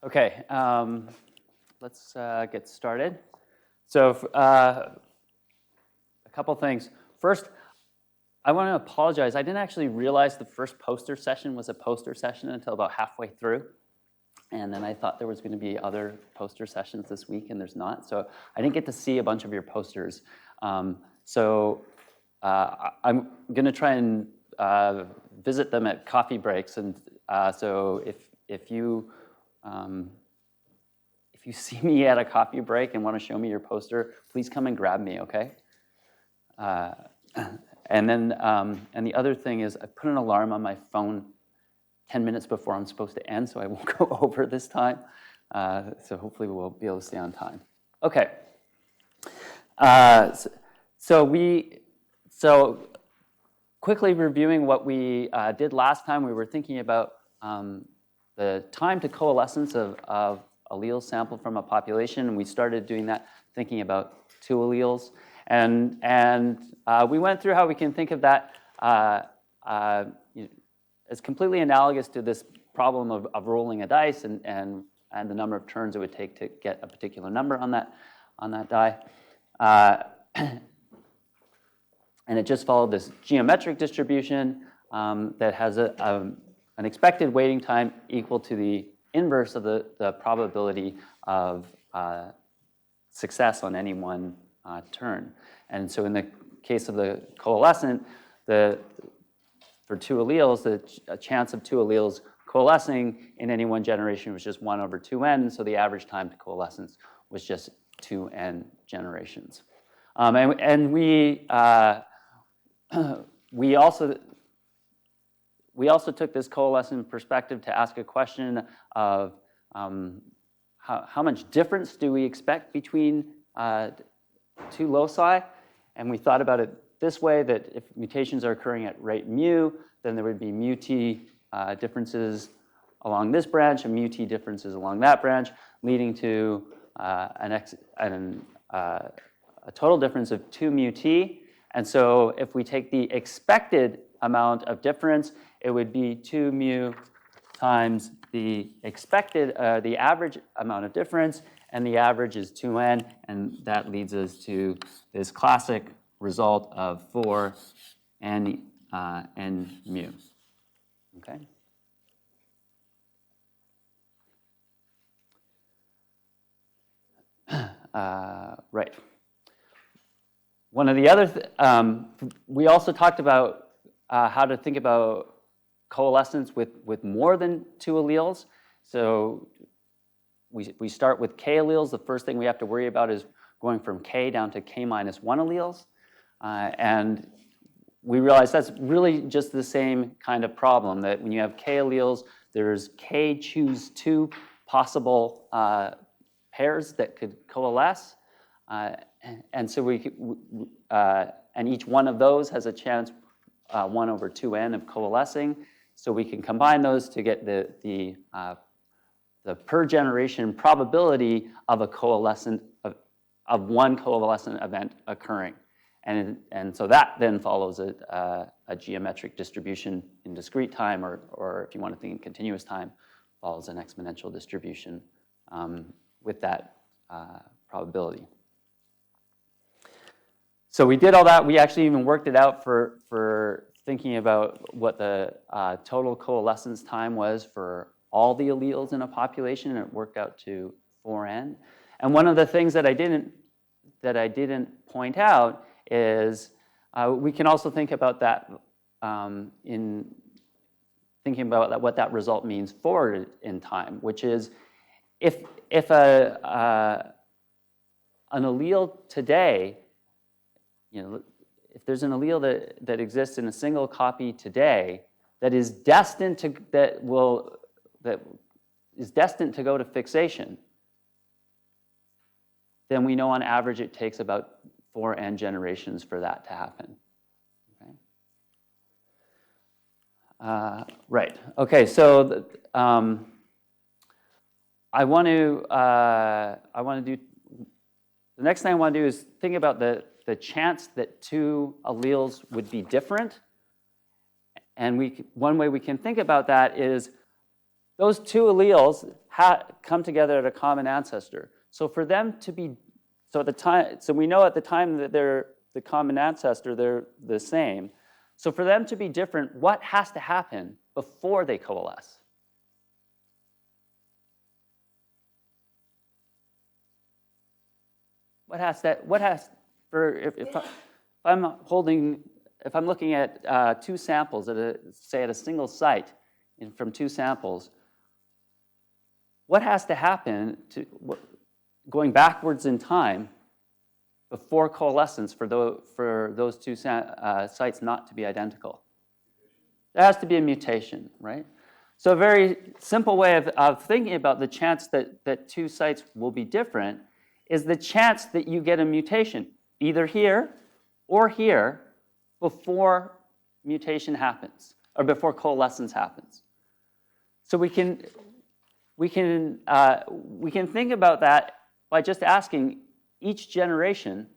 Okay, let's get started. So a couple things. First, I want to apologize. I didn't actually realize the first poster session was a poster session until about halfway through. And then I thought there was going to be other poster sessions this week, and there's not. So I didn't get to see a bunch of your posters. I'm going to try and visit them at coffee breaks. And so if you see me at a coffee break and want to show me your poster, please come and grab me, okay? And the other thing is I put an alarm on my phone 10 minutes before I'm supposed to end, so I won't go over this time. So hopefully we'll be able to stay on time. Okay. So quickly reviewing what we did last time, we were thinking about the time to coalescence of alleles sampled from a population, and we started doing that thinking about two alleles. And we went through how we can think of that as completely analogous to this problem of rolling a dice and the number of turns it would take to get a particular number on that die. And it just followed this geometric distribution that has an expected waiting time equal to the inverse of the probability of success on any one turn. And so in the case of the coalescent, for two alleles, the chance of two alleles coalescing in any one generation was just 1/2n, so the average time to coalescence was just 2n generations. And we also took this coalescent perspective to ask a question of how much difference do we expect between two loci, and we thought about it this way, that if mutations are occurring at rate mu, then there would be mu-t differences along this branch and mu-t differences along that branch, leading to a total difference of 2 mu-t. And so if we take the expected amount of difference, it would be 2 mu times the expected, the average amount of difference, and the average is 2n, and that leads us to this classic result of 4 n mu. Okay. Right. One of the other, we also talked about how to think about coalescence with more than two alleles. So we start with k alleles. The first thing we have to worry about is going from k down to k minus 1 alleles. And we realize that's really just the same kind of problem, that when you have k alleles, there's k choose 2 possible pairs that could coalesce. And so and each one of those has a chance 1/2n of coalescing. So we can combine those to get the per generation probability of a coalescent of one coalescent event occurring. And so that then follows a geometric distribution in discrete time, or if you want to think in continuous time, follows an exponential distribution with that probability. So we did all that. We actually even worked it out for thinking about what the total coalescence time was for all the alleles in a population, and it worked out to 4n. And one of the things that I didn't point out is we can also think about that in thinking about what that result means forward in time, which is if an allele today, if there's an allele that exists in a single copy today that is destined to go to fixation, then we know on average it takes about 4n generations for that to happen. Okay. Right. Okay. So I want to do the next thing I want to do is think about the chance that two alleles would be different. And one way we can think about that is those two alleles come together at a common ancestor. So for them to be, so at the time, so we know at the time that they're the common ancestor, they're the same. So for them to be different, what has to happen before they coalesce? If I'm looking at two samples say at a single site from two samples, what has to happen going backwards in time before coalescence for those two sites not to be identical? There has to be a mutation, right? So a very simple way of thinking about the chance that two sites will be different is the chance that you get a mutation, either here or here, before mutation happens, or before coalescence happens. So we can think about that by just asking each generation.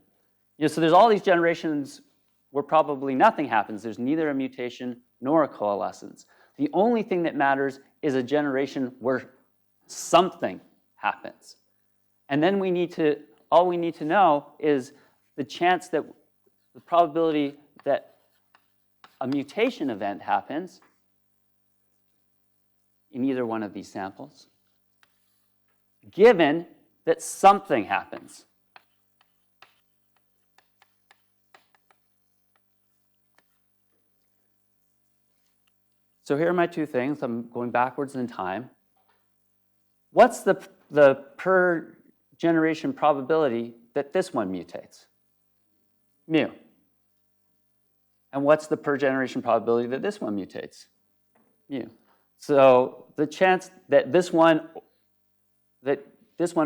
So there's all these generations where probably nothing happens. There's neither a mutation nor a coalescence. The only thing that matters is a generation where something happens. And then all we need to know is the chance that the probability that a mutation event happens in either one of these samples, given that something happens. So here are my two things. I'm going backwards in time. What's the per generation probability that this one mutates? Mu. And what's the per generation probability that this one mutates? Mu. So the chance that this one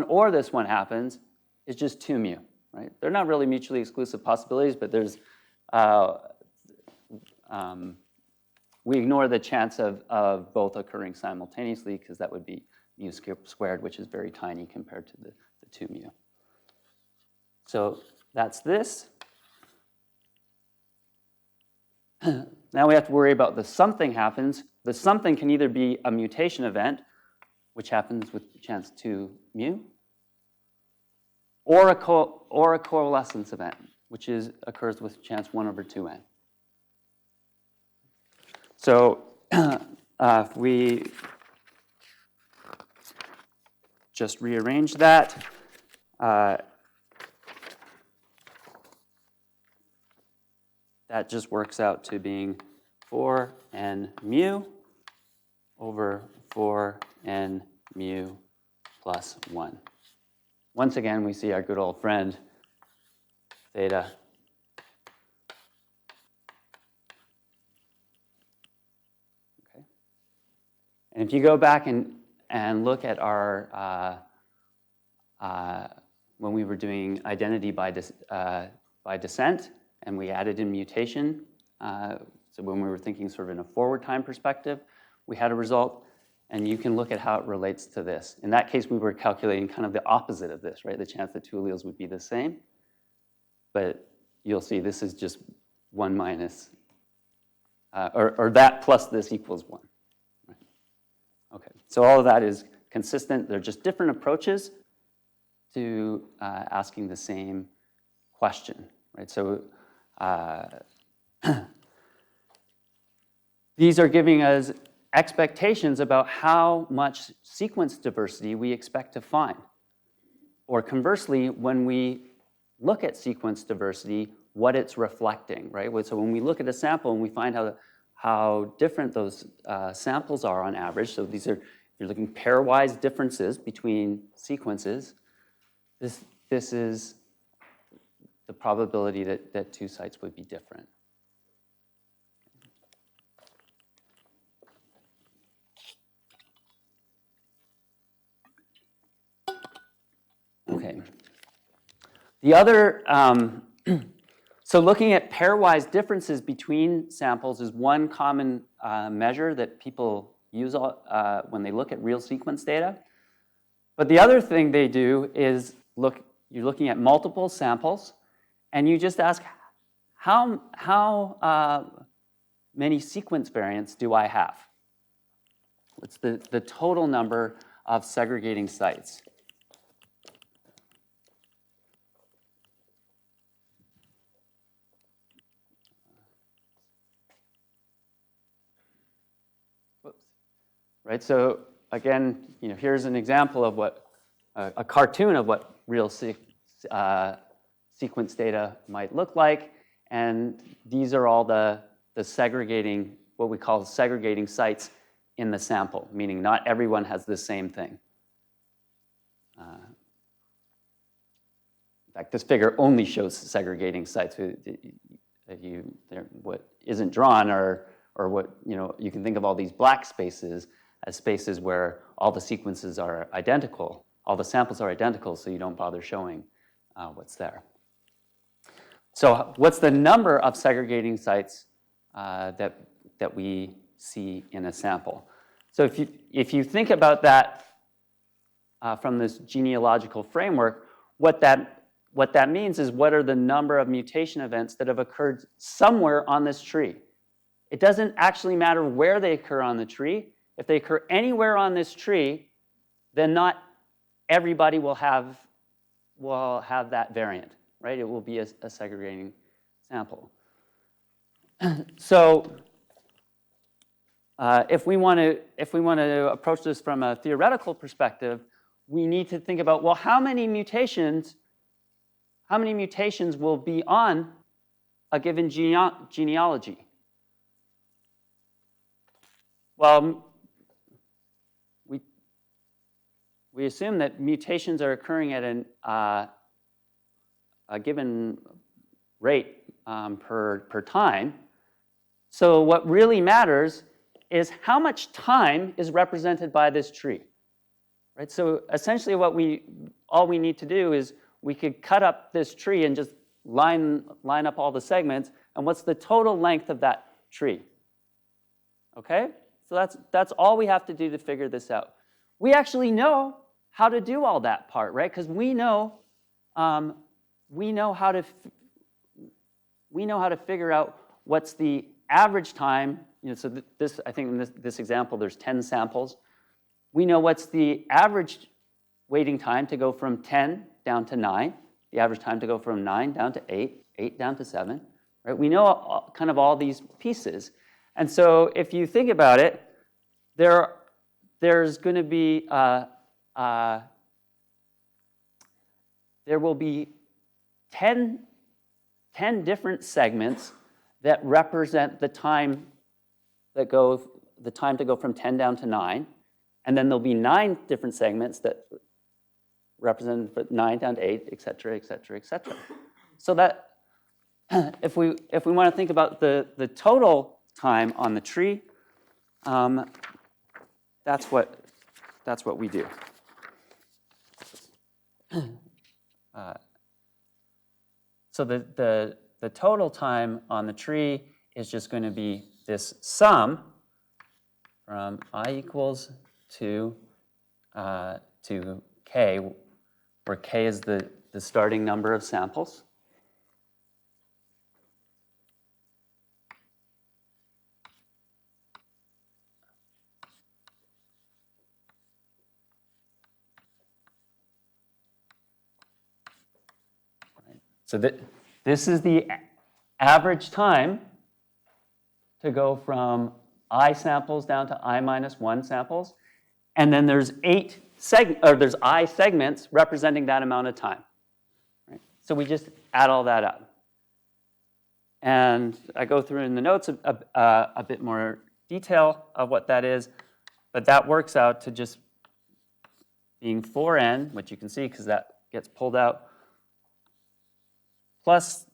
or this one happens is just 2 mu, right? They're not really mutually exclusive possibilities, but there's we ignore the chance of both occurring simultaneously because that would be mu squared, which is very tiny compared to the 2 mu. So that's this. Now we have to worry about the something happens. The something can either be a mutation event, which happens with chance 2 mu, or a coalescence event, which occurs with chance 1/2n. So if we just rearrange that, that just works out to being 4n mu over 4n mu plus 1. Once again, we see our good old friend, theta. Okay. And if you go back and look at our, when we were doing identity by descent, and we added in mutation, so when we were thinking sort of in a forward time perspective, we had a result, and you can look at how it relates to this. In that case, we were calculating kind of the opposite of this, right? The chance that two alleles would be the same. But you'll see this is just 1 minus, or that plus this equals 1. Right? Okay, so all of that is consistent. They're just different approaches to asking the same question, right? So these are giving us expectations about how much sequence diversity we expect to find. Or conversely, when we look at sequence diversity, what it's reflecting, right? So when we look at a sample and we find how different those samples are on average, so these are, you're looking pairwise differences between sequences, this is the probability that two sites would be different. Okay. The other, so looking at pairwise differences between samples is one common measure that people use when they look at real sequence data. But the other thing they do is you're looking at multiple samples, and you just ask, how many sequence variants do I have? What's the total number of segregating sites. Whoops. Right, so again, here's an example of what, a cartoon of what real sequence data might look like. And these are all the segregating, what we call segregating sites in the sample, meaning not everyone has the same thing. In fact, this figure only shows segregating sites. What isn't drawn or what, you can think of all these black spaces as spaces where all the sequences are identical, all the samples are identical, so you don't bother showing what's there. So what's the number of segregating sites that we see in a sample? So if you think about that from this genealogical framework, what that means is what are the number of mutation events that have occurred somewhere on this tree. It doesn't actually matter where they occur on the tree. If they occur anywhere on this tree, then not everybody will have that variant, right? It will be a segregating sample. So if we want to approach this from a theoretical perspective, we need to think about, well, how many mutations will be on a given genealogy? Well, we assume that mutations are occurring at a given rate per time. So what really matters is how much time is represented by this tree, right? So essentially all we need to do is we could cut up this tree and just line up all the segments, and what's the total length of that tree? Okay? So that's all we have to do to figure this out. We actually know how to do all that part, right? Because we know how to figure out what's the average time. So this, I think in this example, there's 10 samples. We know what's the average waiting time to go from 10 down to 9, the average time to go from 9 down to 8, 8 down to 7. Right? We know kind of all these pieces. And so if you think about it, there's going to be there will be 10 different segments that represent the time to go from 10 down to 9, and then there'll be 9 different segments that represent 9 down to 8, et cetera, et cetera, et cetera. So that if we want to think about the total time on the tree, that's what we do. So the total time on the tree is just going to be this sum from I equals to k, where k is the starting number of samples. So this is the average time to go from I samples down to I minus 1 samples. And then there's there's I segments representing that amount of time. Right? So we just add all that up. And I go through in the notes a bit more detail of what that is, but that works out to just being 4n, which you can see because that gets pulled out, plus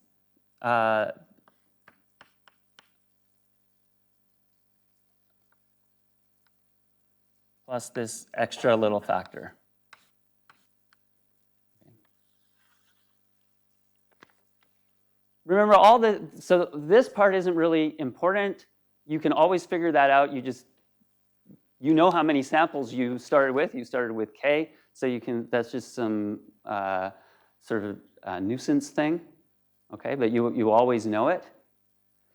this extra little factor. Remember so this part isn't really important. You can always figure that out. You know how many samples you started with. You started with k, so that's just some sort of nuisance thing. Okay, but you always know it.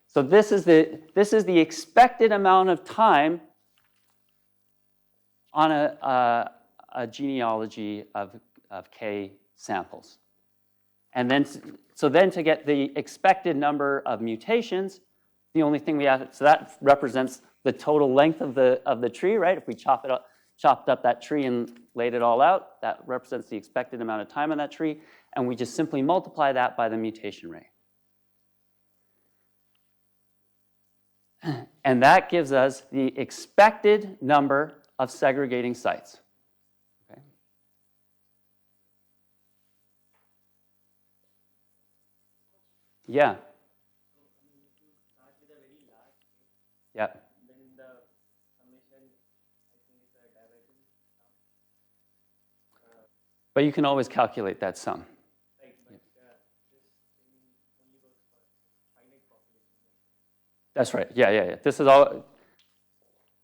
So this is the expected amount of time on a genealogy of K samples. And then, so then to get the expected number of mutations, the only thing we have, so that represents the total length of the tree, right? If we chopped up that tree and laid it all out, that represents the expected amount of time on that tree, and we just simply multiply that by the mutation rate. And that gives us the expected number of segregating sites. Okay. Yeah. Yeah. Then the summation, I think, is a divergent sum. But you can always calculate that sum. Right, but this thing only works for finite population. That's right. Yeah. This is all.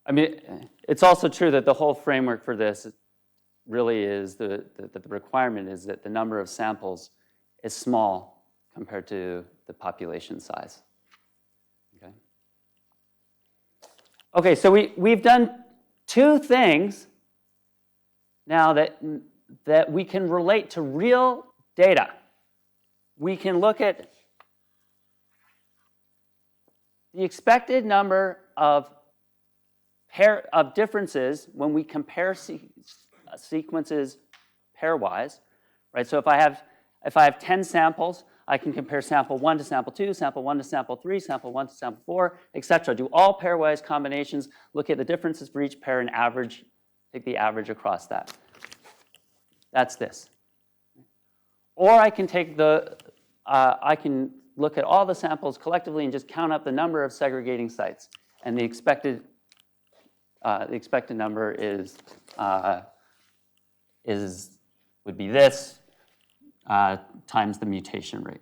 I mean, it's also true that the whole framework for this really is the requirement is that the number of samples is small compared to the population size. Okay. Okay, so we've done two things now that we can relate to real data. We can look at the expected number of differences when we compare sequences pairwise, right? So if I have 10 samples, I can compare sample 1 to sample 2, sample 1 to sample 3, sample 1 to sample 4, etc. Do all pairwise combinations, look at the differences for each pair and average, take the average across that. That's this. Or I can take I can look at all the samples collectively and just count up the number of segregating sites, and the expected number would be this times the mutation rate.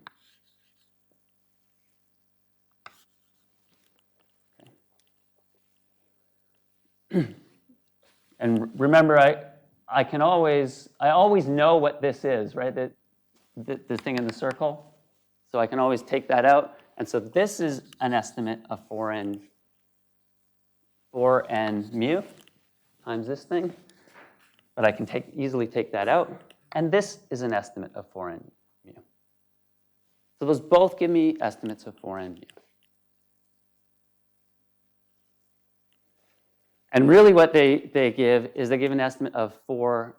Okay. And remember, I always know what this is, right? The thing in the circle. So I can always take that out. And so this is an estimate of 4n mu times this thing. But I can easily take that out. And this is an estimate of 4n mu. So those both give me estimates of 4n mu. And really what they give is they give an estimate of 4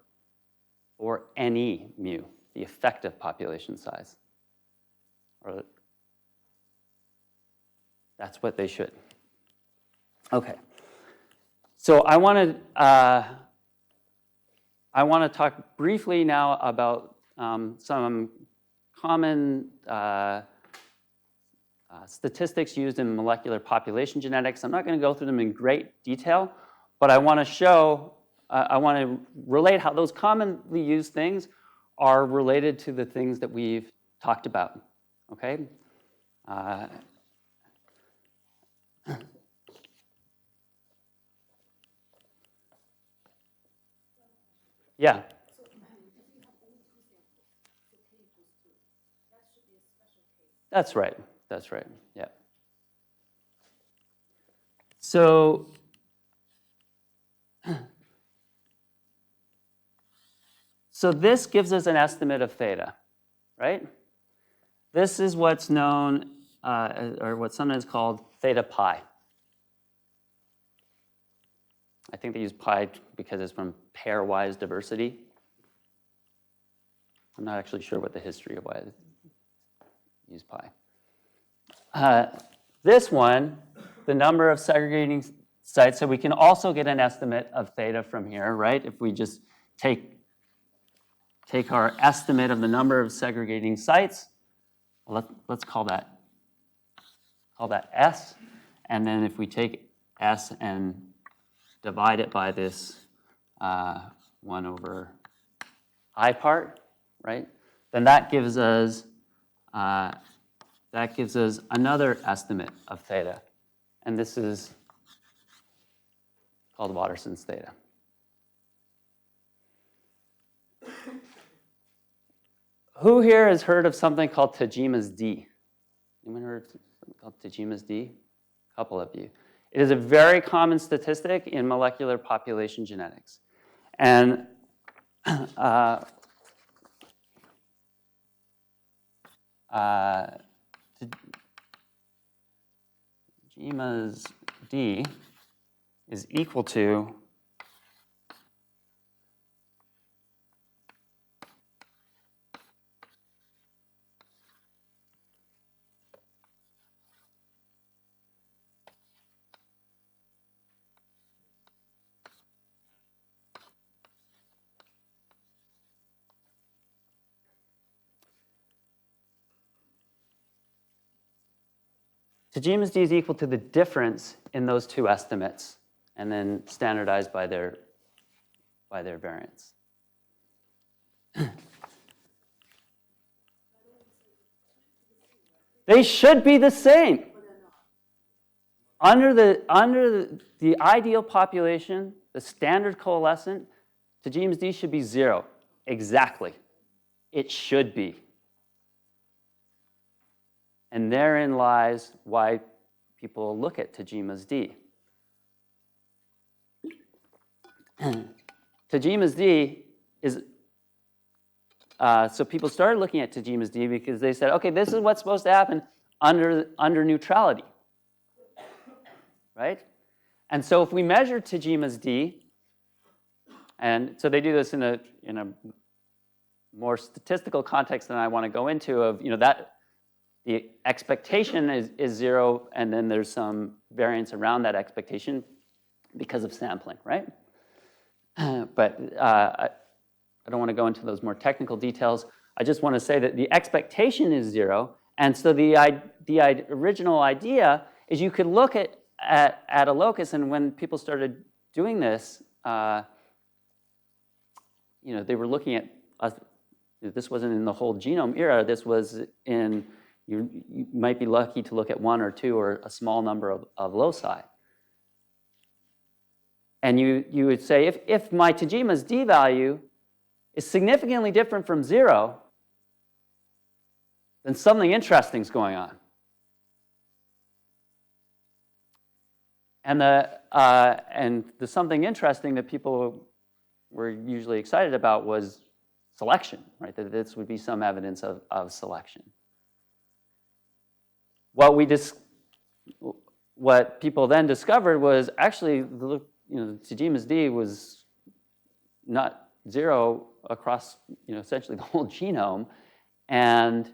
NE mu, the effective population size. Or that's what they should. Okay. So I want to talk briefly now about some common statistics used in molecular population genetics. I'm not going to go through them in great detail, but I want to relate how those commonly used things are related to the things that we've talked about. Okay? Yeah. So if you have only 2 samples, so K equals 2. That should be a special case. That's right. That's right. Yeah. So this gives us an estimate of theta, right? This is what's known, or what's sometimes called theta pi. I think they use pi because it's from pairwise diversity. I'm not actually sure what the history of why they use pi. This one, the number of segregating sites, so we can also get an estimate of theta from here, right? If we just take our estimate of the number of segregating sites, let's call that S, and then if we take S and divide it by this 1 over I part, right? Then that gives us another estimate of theta, and this is called Waterson's theta. Who here has heard of something called Tajima's D? Anyone heard of something called Tajima's D? A couple of you. It is a very common statistic in molecular population genetics. And Tajima's D is equal to Tajima's D is equal to the difference in those two estimates, and then standardized by their variance. They should be the same. Under the ideal population, the standard coalescent, Tajima's D should be 0. Exactly. It should be. And therein lies why people look at Tajima's D. Tajima's D is, so people started looking at Tajima's D because they said, okay, this is what's supposed to happen under neutrality, right? And so if we measure Tajima's D, and so they do this in a more statistical context than I want to go into of, that the expectation is 0, and then there's some variance around that expectation because of sampling, right? But I don't want to go into those more technical details. I just want to say that the expectation is 0, and so the original idea is you could look at a locus, and when people started doing this, they were looking at, this wasn't in the whole genome era, this was in, you might be lucky to look at 1 or 2 or a small number of loci. And you would say, if my Tajima's D value is significantly different from 0, then something interesting is going on. And the something interesting that people were usually excited about was selection, right? That this would be some evidence of selection. What people then discovered was actually Tajima's D was not 0 across essentially the whole genome, and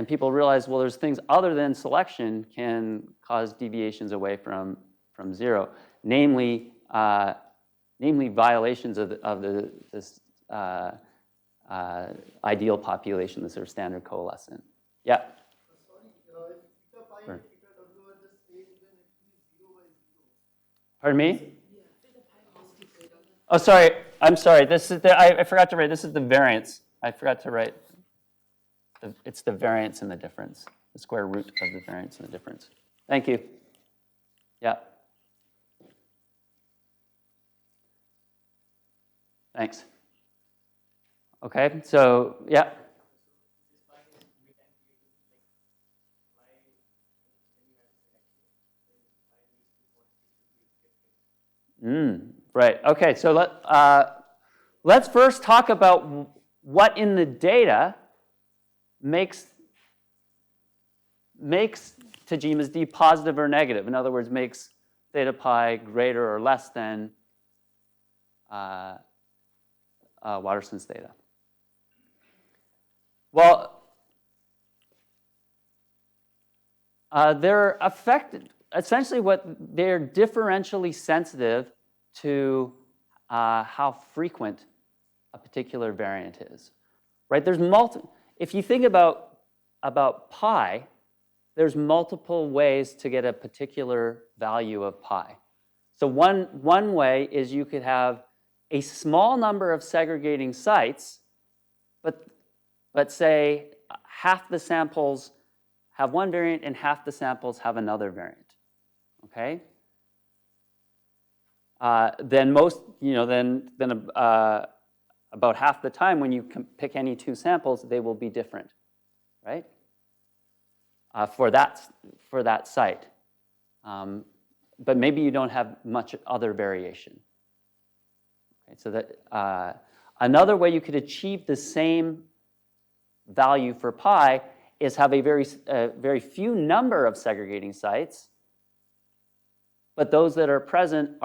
people realized, well, there's things other than selection can cause deviations away from 0, namely violations of this ideal population, this sort of standard coalescent. Yeah. Sorry, if theta pi Sure. and theta w are the same, then it is 0 by 0. Pardon me? Oh, sorry. I'm sorry. This is I forgot to write. This is the variance. I forgot to write. It's the variance and the difference. The square root of the variance and the difference. Thank you. Yeah. Thanks. Okay. So yeah. Right. Okay. So let's first talk about what in the data makes Tajima's D positive or negative. In other words, makes theta pi greater or less than Watterson's theta. Well, they're affected. Essentially, they're differentially sensitive to how frequent a particular variant is, right? There's if you think about pi, there's multiple ways to get a particular value of pi. So one way is you could have a small number of segregating sites, but say half the samples have one variant and half the samples have another variant. Okay. Then about half the time when you pick any 2 samples, they will be different, right? For that site, but maybe you don't have much other variation. Okay, so that another way you could achieve the same value for pi is have a very few number of segregating sites, but those that are present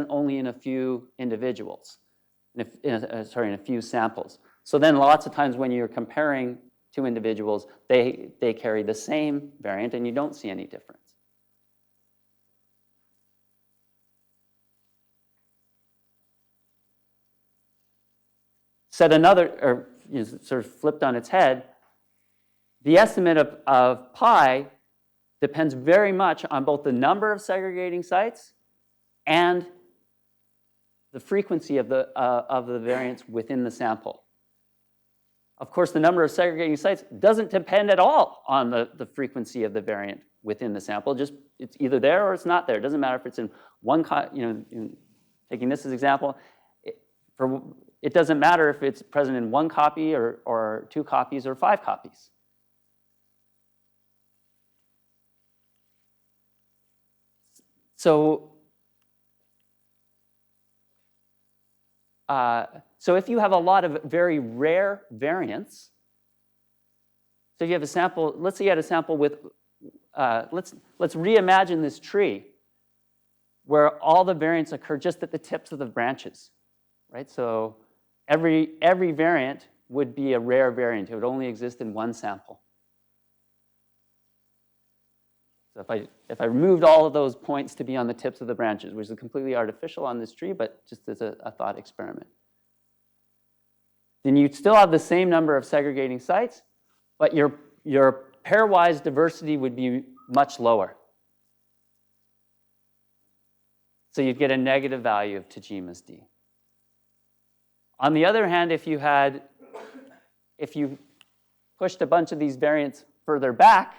only in a few individuals, in a few samples. So then lots of times when you're comparing two individuals, they carry the same variant and you don't see any difference. Said another, or sort of flipped on its head, the estimate of pi depends very much on both the number of segregating sites and the frequency of the variance within the sample. Of course, the number of segregating sites doesn't depend at all on the frequency of the variant within the sample. Just it's either there or it's not there. It doesn't matter if it's in one, taking this as example, it doesn't matter if it's present in one copy or two copies or 5 copies. So if you have a lot of very rare variants, so you have a sample, let's say you had a sample with, let's reimagine this tree where all the variants occur just at the tips of the branches, right? So every variant would be a rare variant. It would only exist in one sample. So if I removed all of those points to be on the tips of the branches, which is completely artificial on this tree, but just as a thought experiment, then you'd still have the same number of segregating sites, but your pairwise diversity would be much lower. So you'd get a negative value of Tajima's D. On the other hand, if you pushed a bunch of these variants further back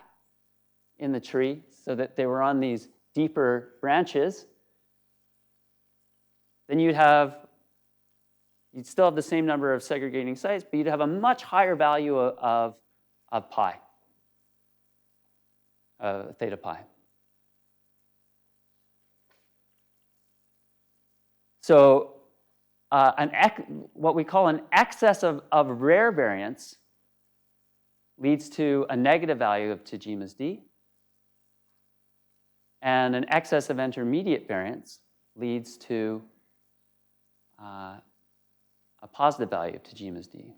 in the tree so that they were on these deeper branches, then you'd still have the same number of segregating sites, but you'd have a much higher value of pi, theta pi. So what we call an excess of rare variants leads to a negative value of Tajima's D, and an excess of intermediate variants leads to a positive value of Tajima's D.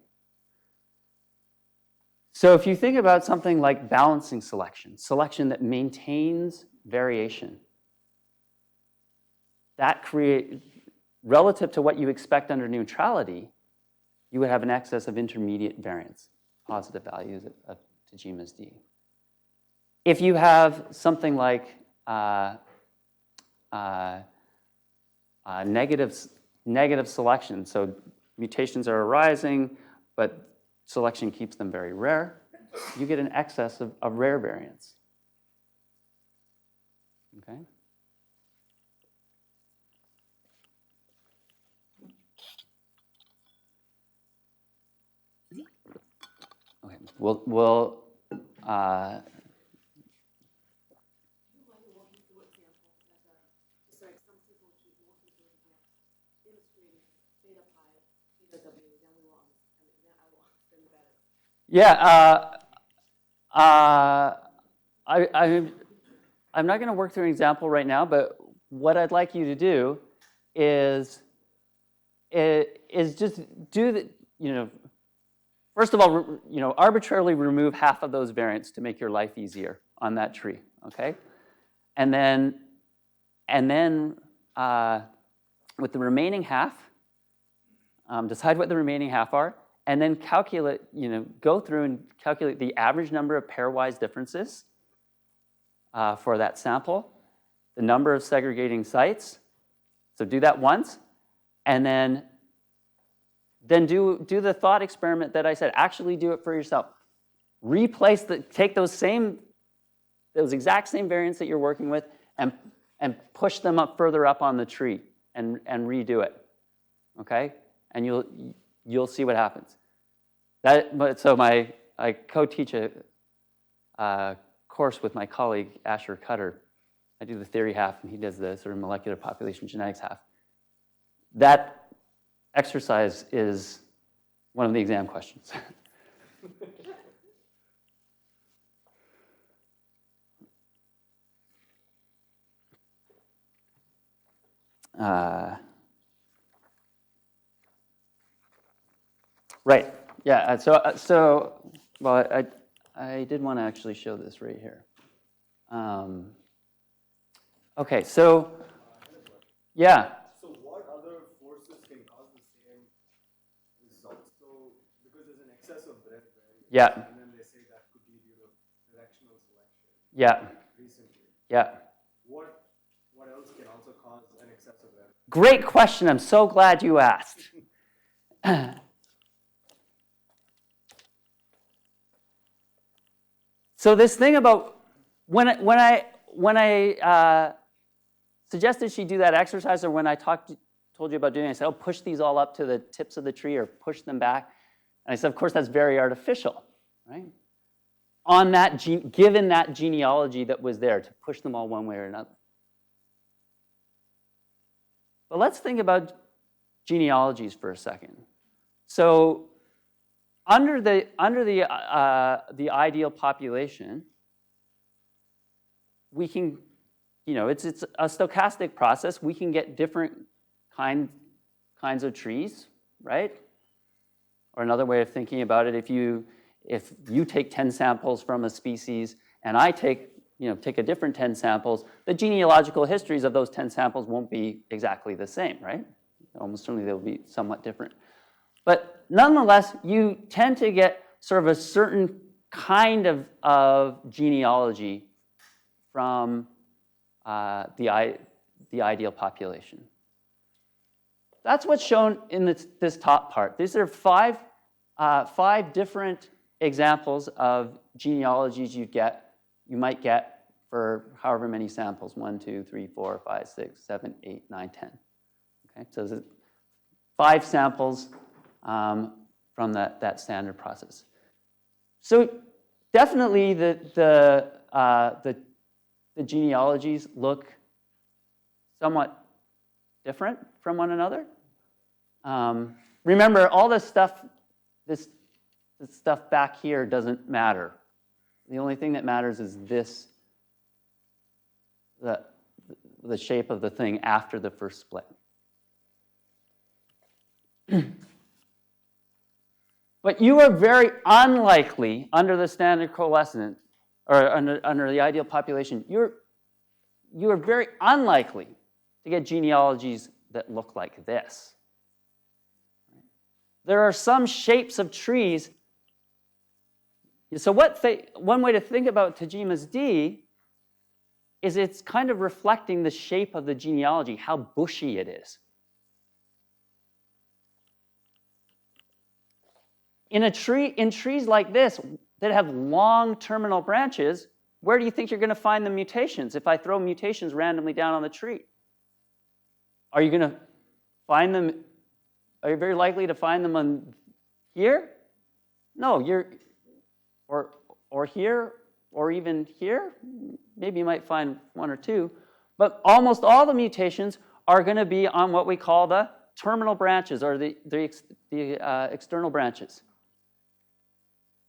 So if you think about something like balancing selection that maintains variation, that relative to what you expect under neutrality, you would have an excess of intermediate variance, positive values of Tajima's D. If you have something like negative selection, so mutations are arising, but selection keeps them very rare, you get an excess of rare variants. Okay? Okay, we'll yeah, I'm not going to work through an example right now, but what I'd like you to do is just do the, first of all, arbitrarily remove half of those variants to make your life easier on that tree, okay? And then with the remaining half, decide what the remaining half are, and then calculate, go through and calculate the average number of pairwise differences for that sample, the number of segregating sites. So do that once, and then do the thought experiment that I said. Actually do it for yourself. Take those exact same variants that you're working with and push them up further up on the tree and redo it, okay? And you'll see what happens. So I co-teach a course with my colleague Asher Cutter. I do the theory half, and he does the sort of molecular population genetics half. exercise is one of the exam questions. Right. Yeah. Well, I did want to actually show this right here. Okay. So, yeah. So what other forces can cause the same result? So because there's an excess of breadth variance, Yeah. and then they say that could be due to directional selection. Yeah. Recently, Yeah. what else can also cause an excess of breadth? Great question. I'm so glad you asked. So this thing about when I suggested she do that exercise, or when I told you about doing it, I said, oh, push these all up to the tips of the tree or push them back. And I said, of course, that's very artificial, right? On that given that genealogy that was there, to push them all one way or another. But let's think about genealogies for a second. So under the ideal population, we can, it's a stochastic process. We can get different kinds of trees, right? Or another way of thinking about it, if you take 10 samples from a species and I take a different 10 samples, the genealogical histories of those 10 samples won't be exactly the same, right? Almost certainly they'll be somewhat different. But nonetheless, you tend to get sort of a certain kind of genealogy from the ideal population. That's what's shown in this top part. These are five different examples of genealogies you might get for however many samples, 1, 2, 3, 4, 5, 6, 7, 8, 9, 10. Okay, so there's 5 samples from that standard process. So definitely the genealogies look somewhat different from one another. Remember, all this stuff back here doesn't matter. The only thing that matters is this, the shape of the thing after the first split. But you are very unlikely, under the standard coalescent, or under the ideal population, you are very unlikely to get genealogies that look like this. There are some shapes of trees. So one way to think about Tajima's D is it's kind of reflecting the shape of the genealogy, how bushy it is. In trees like this that have long terminal branches, where do you think you're going to find the mutations if I throw mutations randomly down on the tree? Are you going to find them? Are you very likely to find them on here? No, or here, or even here. Maybe you might find 1 or 2, but almost all the mutations are going to be on what we call the terminal branches, or the external branches.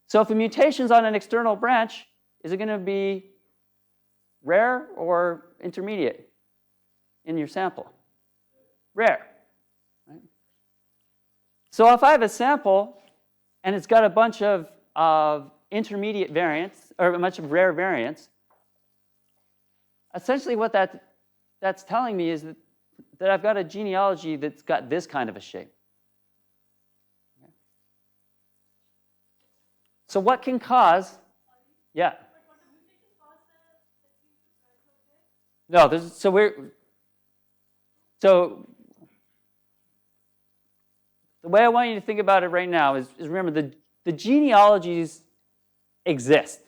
So if a mutation's on an external branch, is it going to be rare or intermediate in your sample? Rare. Right? So if I have a sample and it's got a bunch of intermediate variants, or a bunch of rare variants, essentially what that's telling me is that I've got a genealogy that's got this kind of a shape. So what can cause? Yeah. No, so the way I want you to think about it right now is remember the genealogies exist,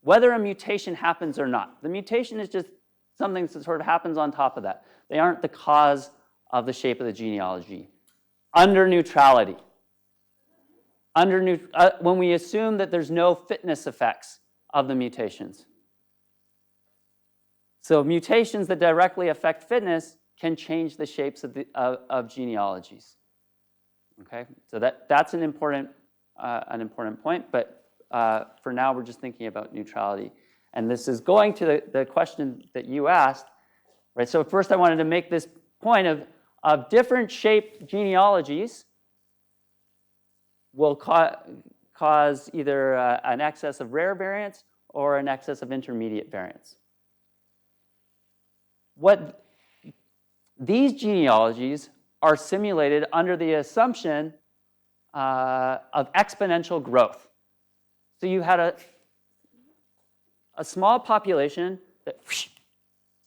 whether a mutation happens or not. The mutation is just something that sort of happens on top of that. They aren't the cause of the shape of the genealogy. Under neutrality. When we assume that there's no fitness effects of the mutations. So mutations that directly affect fitness can change the shapes of genealogies. Okay, so that's an important point, but for now we're just thinking about neutrality. And this is going to the question that you asked, right? So first I wanted to make this point of different shaped genealogies will cause either an excess of rare variants or an excess of intermediate variants. What these genealogies are simulated under the assumption of exponential growth. So you had a small population that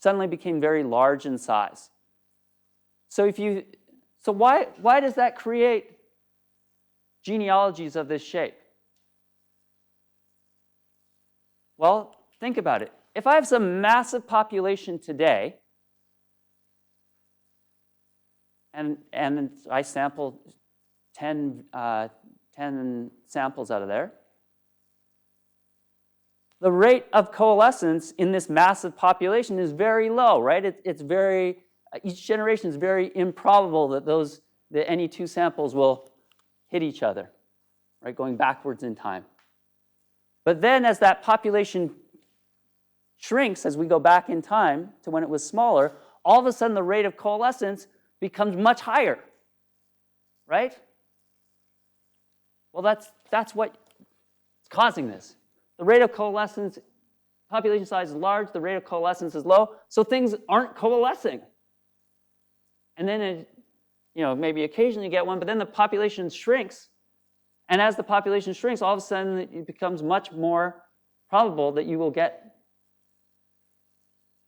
suddenly became very large in size. So why does that create genealogies of this shape? Well, think about it. If I have some massive population today, and I sample 10 samples out of there, the rate of coalescence in this massive population is very low, right? It's very, each generation is very improbable that any two samples will hit each other, right? Going backwards in time. But then as that population shrinks, as we go back in time to when it was smaller, all of a sudden the rate of coalescence becomes much higher, right? Well, that's what's causing this. The rate of coalescence, population size is large, the rate of coalescence is low, so things aren't coalescing. And then, maybe occasionally you get one, but then the population shrinks, and as the population shrinks, all of a sudden it becomes much more probable that you will get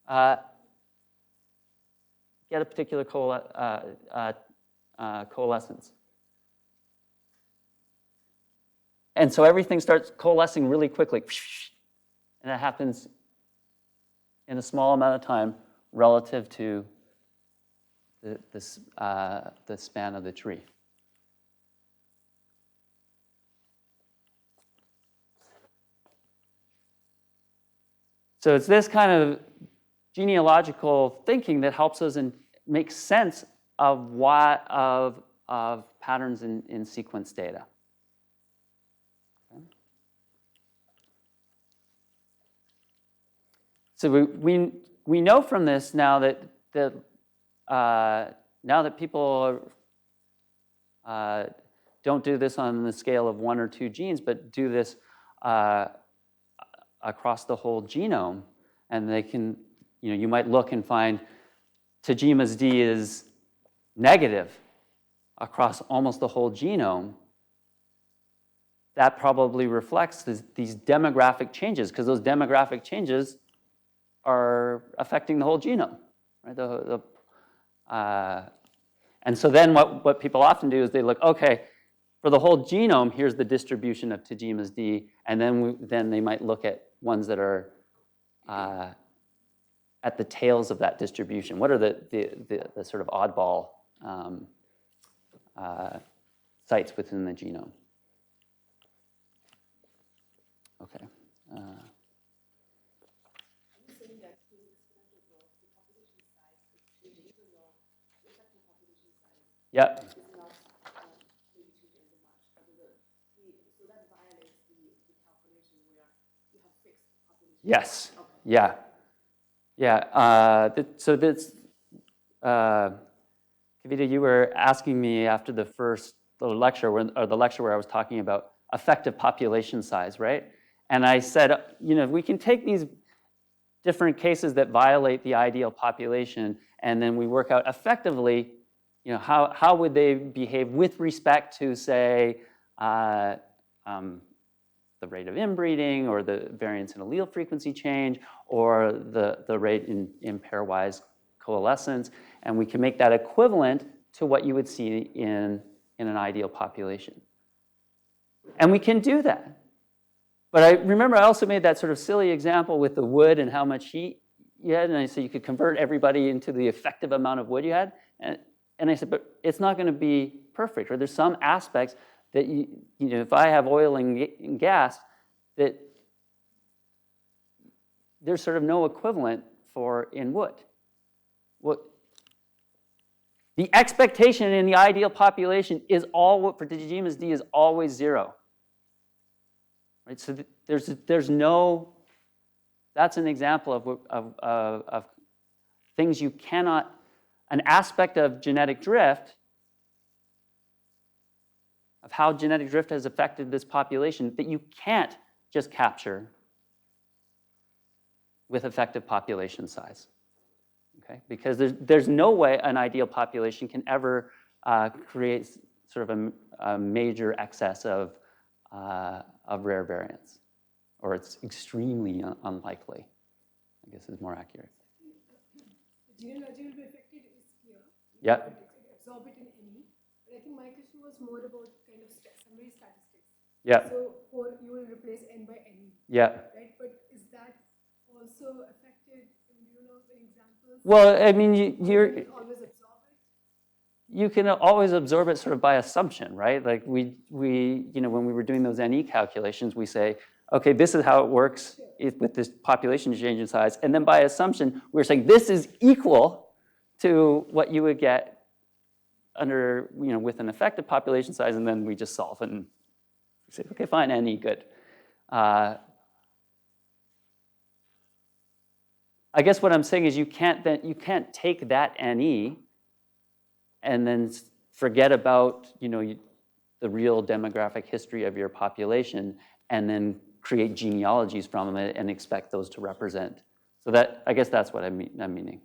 a particular coalescence. And so everything starts coalescing really quickly. And it happens in a small amount of time relative to the span of the tree. So it's this kind of genealogical thinking that helps us make sense of patterns in sequence data. Okay. So we know from this now that people don't do this on the scale of 1 or 2 genes, but do this across the whole genome, and they can, you might look and find Tajima's D is negative across almost the whole genome. That probably reflects these demographic changes, because those demographic changes are affecting the whole genome, right? And so then what people often do is they look, okay, for the whole genome, here's the distribution of Tajima's D, and then they might look at ones that are at the tails of that distribution. What are the sort of oddball sites within the genome? Okay. Yep. Is not maybe changing so much, but so that violates the calculation where you have fixed population. Yes. Okay. Yeah. Yeah. So this, Kavita, you were asking me after the first lecture, or the lecture where I was talking about effective population size, right? And I said, we can take these different cases that violate the ideal population, and then we work out effectively, how would they behave with respect to, say, the rate of inbreeding, or the variance in allele frequency change, or the rate in pairwise coalescence, and we can make that equivalent to what you would see in an ideal population. And we can do that. But I remember I also made that sort of silly example with the wood and how much heat you had, and I said you could convert everybody into the effective amount of wood you had, and I said, but it's not going to be perfect, or there's some aspects that if I have oil and gas, that there's sort of no equivalent for in wood. The expectation in the ideal population is all, for Tajima's D, is always 0. Right? So there's no, that's an example of things you cannot, an aspect of genetic drift, of how genetic drift has affected this population that you can't just capture with effective population size. Okay? Because there's no way an ideal population can ever create sort of a major excess of rare variants, or it's extremely unlikely, I guess is more accurate. Genealogy will be affected is clear. Yeah. Absorb it in any. But I think my question was more about kind of summary statistics. Yeah. So you will replace n by any. Yeah. Right? But is that also affected? Do you know the examples? Well, I mean, you're always absorb it? you can always absorb it sort of by assumption, right? Like we when we were doing those NE calculations, we say, okay, this is how it works with this population change in size. And then by assumption, we're saying this is equal to what you would get under, with an effective population size, and then we just solve it and say, okay, fine, NE, good. I guess what I'm saying is you can't take that NE and then forget about the real demographic history of your population and then create genealogies from it and expect those to represent. So I guess that's what I'm meaning.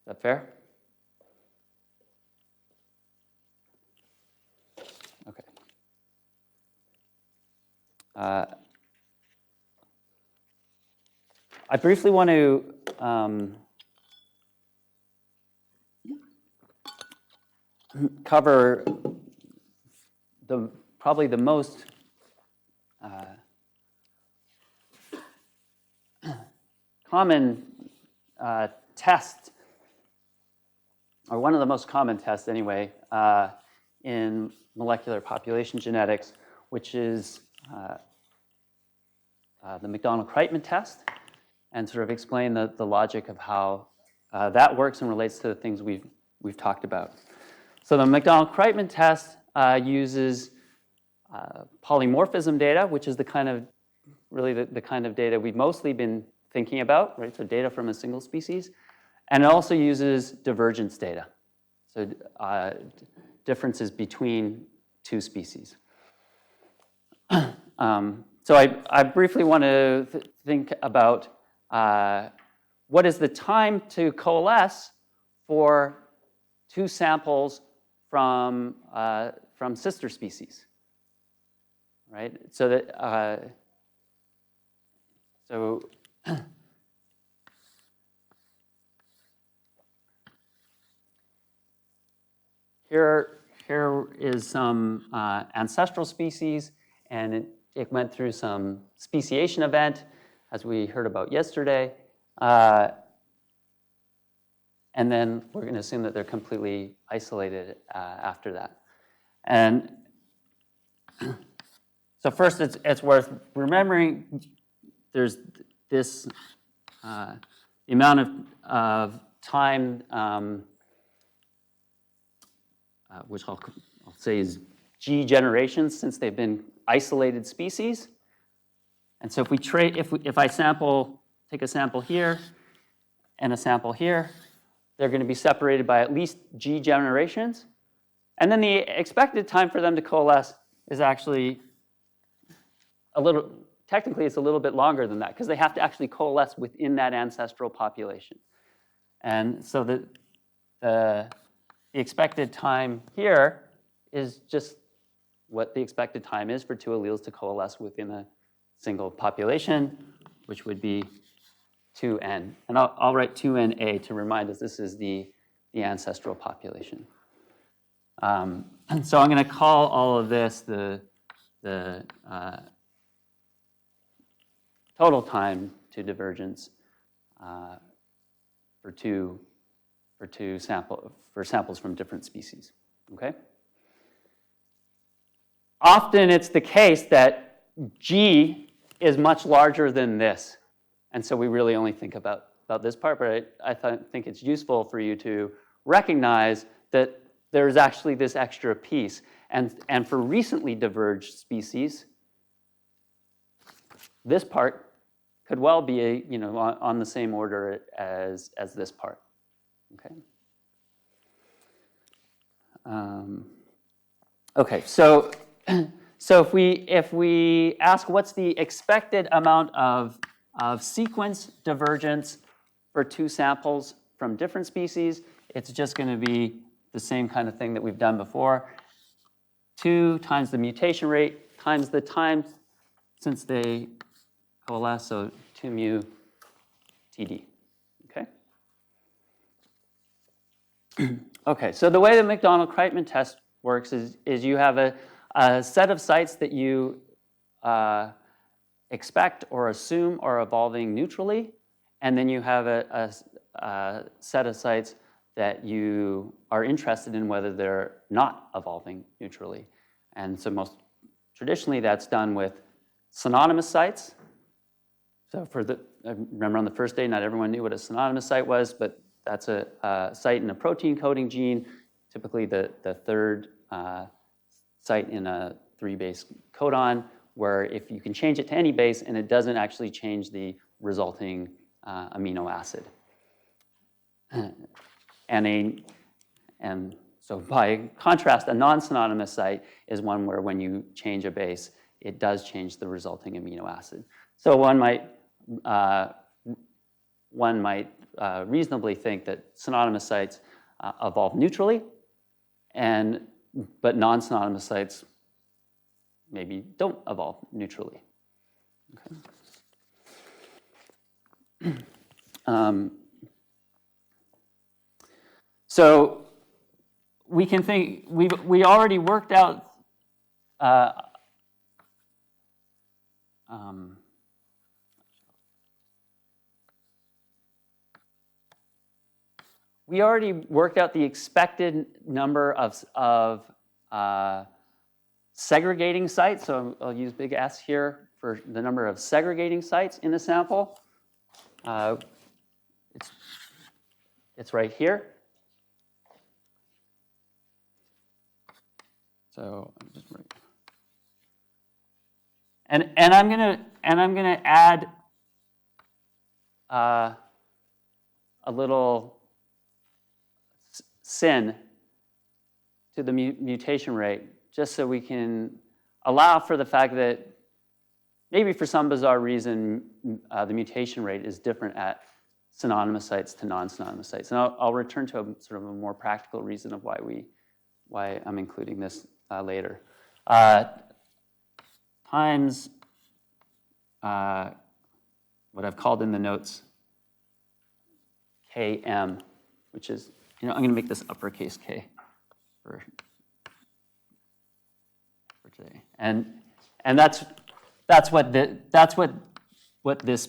Is that fair? Okay. I briefly want to cover probably the most common test, or one of the most common tests anyway, in molecular population genetics, which is the McDonald-Kreitman test, and sort of explain the logic of how that works and relates to the things we've talked about. So the McDonald-Kreitman test uses polymorphism data, which is the kind of data we've mostly been thinking about, right? So data from a single species, and it also uses divergence data, so differences between two species. So I briefly want to think about what is the time to coalesce for two samples from sister species, right? So that here is some ancestral species, and it went through some speciation event, as we heard about yesterday. And then we're going to assume that they're completely isolated after that. And so first, it's worth remembering there's this the amount of time, which I'll say is G generations since they've been isolated species. And so if I take a sample here and a sample here, they're going to be separated by at least G generations. And then the expected time for them to coalesce is actually technically it's a little bit longer than that, because they have to actually coalesce within that ancestral population. And so the expected time here is just what the expected time is for two alleles to coalesce within a single population, which would be 2n. And I'll write 2na to remind us this is the ancestral population. So I'm going to call all of this the total time to divergence for samples from different species. Okay. Often it's the case that G is much larger than this. And so we really only think about this part, but I think it's useful for you to recognize that there's actually this extra piece. And for recently diverged species, this part could well be on the same order as this part. Okay. Okay. So if we ask what's the expected amount of sequence divergence for two samples from different species, it's just going to be the same kind of thing that we've done before. 2 times the mutation rate times the time since they coalesce, so 2 mu TD. Okay? Okay, so the way the McDonald-Kreitman test works is you have a set of sites that you expect or assume are evolving neutrally, and then you have a set of sites that you are interested in whether they're not evolving neutrally. And so most traditionally that's done with synonymous sites. So I remember on the first day, not everyone knew what a synonymous site was, but that's a site in a protein coding gene, typically the third site in a 3-base codon, where if you can change it to any base and it doesn't actually change the resulting amino acid. And so by contrast, a non-synonymous site is one where when you change a base, it does change the resulting amino acid. So one might reasonably think that synonymous sites evolve neutrally, but non-synonymous sites maybe don't evolve neutrally. Okay. So we can think, we already worked out the expected number of segregating sites. So I'll use big S here for the number of segregating sites in the sample. It's right here. So I'm just right. And I'm gonna add a little sin to the mutation rate, just so we can allow for the fact that maybe for some bizarre reason the mutation rate is different at synonymous sites to non-synonymous sites. And I'll return to a sort of a more practical reason of why I'm including this later. Times what I've called in the notes Km, which is, I'm going to make this uppercase K for today, and that's what this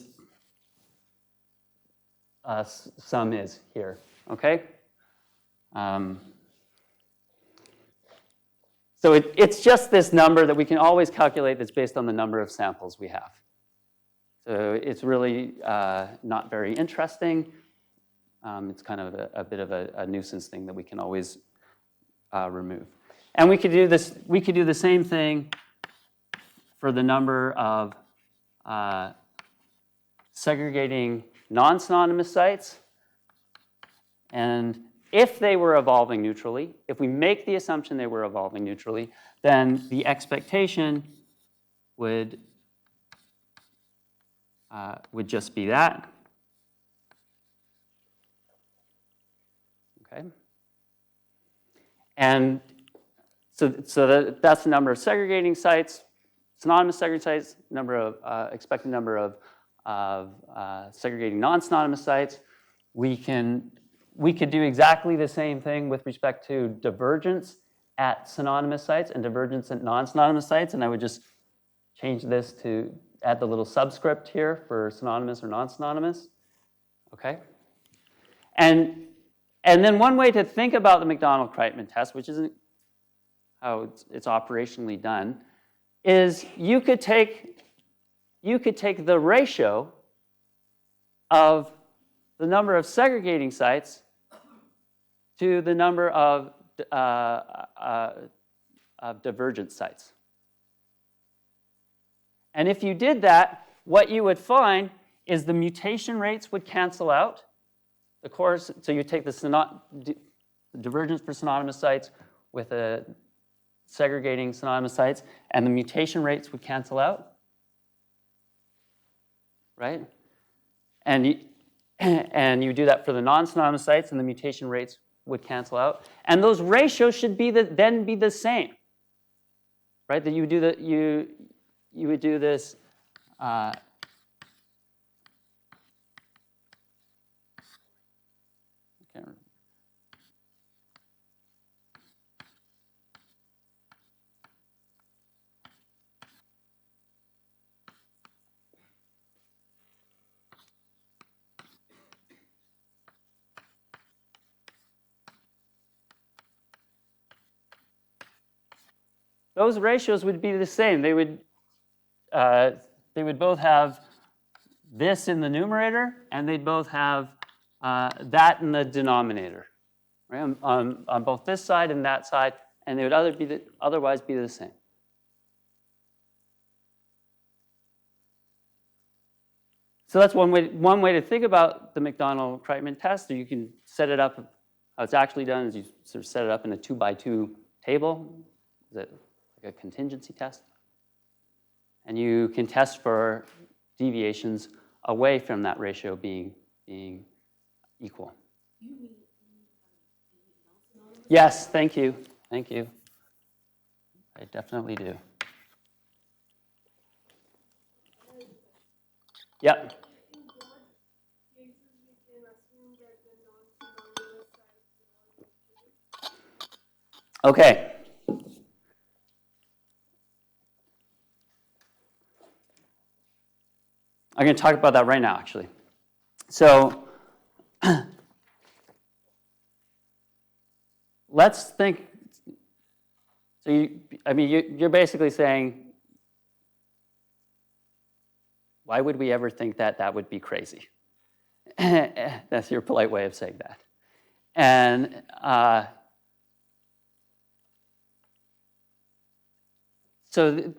sum is here. Okay. So it's just this number that we can always calculate that's based on the number of samples we have. So it's really not very interesting. It's kind of a bit of a nuisance thing that we can always remove. And we could do this. We could do the same thing for the number of segregating non-synonymous sites. And if they were evolving neutrally, if we make the assumption they were evolving neutrally, then the expectation would just be that. Okay. And so that's the number of segregating sites, synonymous segregating sites, number of expected number of segregating non-synonymous sites. We could do exactly the same thing with respect to divergence at synonymous sites and divergence at non-synonymous sites, and I would just change this to add the little subscript here for synonymous or non-synonymous. Okay? And then one way to think about the McDonald-Kreitman test, which isn't how it's operationally done, is you could take the ratio of the number of segregating sites to the number of divergent sites. And if you did that, what you would find is the mutation rates would cancel out. Of course, so you take the divergence for synonymous sites with a segregating synonymous sites, and the mutation rates would cancel out, right? And you do that for the non-synonymous sites, and the mutation rates would cancel out. And those ratios should then be the same, right? That you would do this. Those ratios would be the same. They would both have this in the numerator, and they'd both have that in the denominator, right? On both this side and that side, and they would otherwise be the same. So that's one way to think about the Macdonald-Kreitman test. So you can set it up. How it's actually done is you sort of set it up in a 2x2 table. Is it like a contingency test? And you can test for deviations away from that ratio being equal. You mean non-synonymous? Yes, thank you. Thank you. I definitely do. Yep. In what cases we can assume that the non-synonymous sites are distributed? Okay. I'm going to talk about that right now, actually. So let's think. So you're basically saying, why would we ever think that that would be crazy? That's your polite way of saying that. And so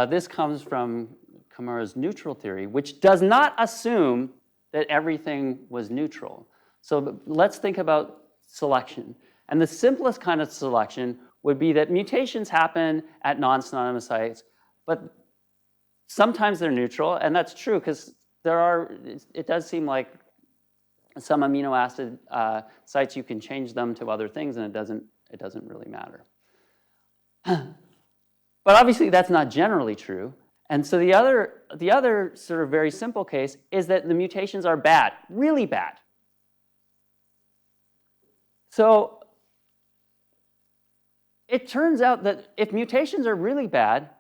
this comes from Kimura's neutral theory, which does not assume that everything was neutral. So let's think about selection. And the simplest kind of selection would be that mutations happen at non-synonymous sites, but sometimes they're neutral, and that's true because it does seem like some amino acid sites you can change them to other things, and it doesn't really matter. But obviously that's not generally true. And so the other sort of very simple case is that the mutations are bad, really bad. So it turns out that if mutations are really bad,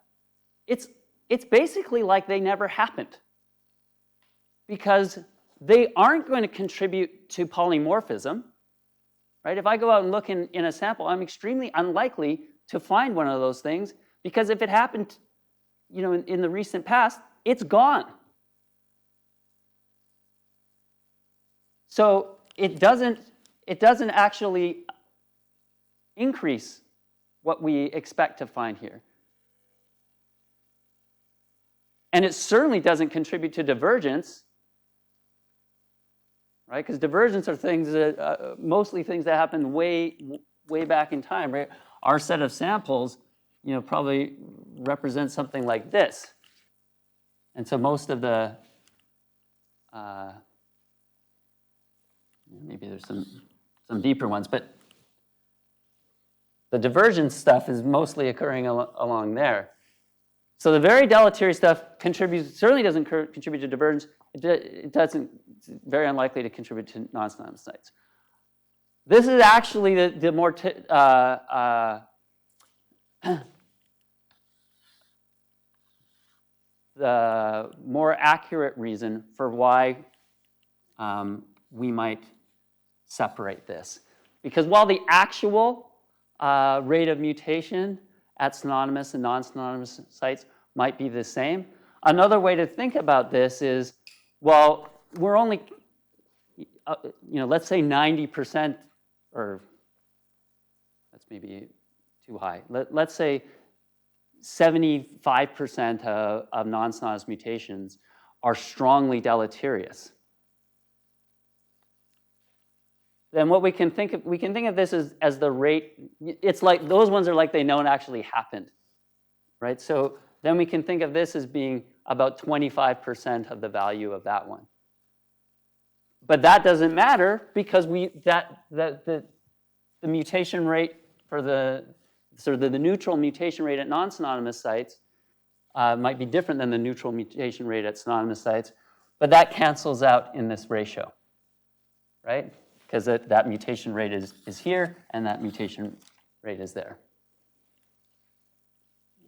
it's basically like they never happened, because they aren't going to contribute to polymorphism, right? If I go out and look in a sample, I'm extremely unlikely to find one of those things, because if it happened, in the recent past, it's gone. So it doesn't actually increase what we expect to find here. And it certainly doesn't contribute to divergence, right? Because divergence are things that, mostly things that happen way back in time, right? Our set of samples, probably represents something like this. And so most of the, maybe there's some deeper ones, but the divergence stuff is mostly occurring along there. So the very deleterious stuff certainly doesn't contribute to divergence. It's very unlikely to contribute to non-synonymous sites. This is actually the more the more accurate reason for why we might separate this. Because while the actual rate of mutation at synonymous and non-synonymous sites might be the same, another way to think about this is, well, we're only, let's say 90% or maybe too high. Let's say 75% of non-synonymous mutations are strongly deleterious. Then what we can think of this as the rate. It's like those ones are like they don't actually happened, right? So then we can think of this as being about 25% of the value of that one. But that doesn't matter because the mutation rate for the neutral mutation rate at non-synonymous sites might be different than the neutral mutation rate at synonymous sites, but that cancels out in this ratio, right? Because that mutation rate is here and that mutation rate is there.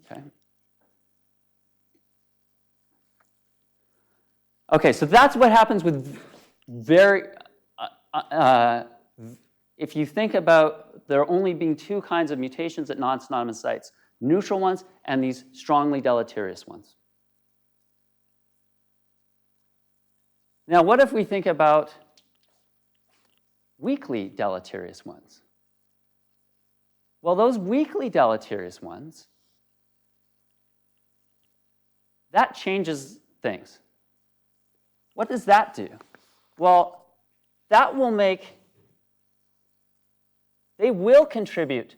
Okay. Okay, so that's what happens with if you think about there only being two kinds of mutations at non-synonymous sites, neutral ones and these strongly deleterious ones. Now, what if we think about weakly deleterious ones? Well, those weakly deleterious ones, that changes things. What does that do? Well, that will they will contribute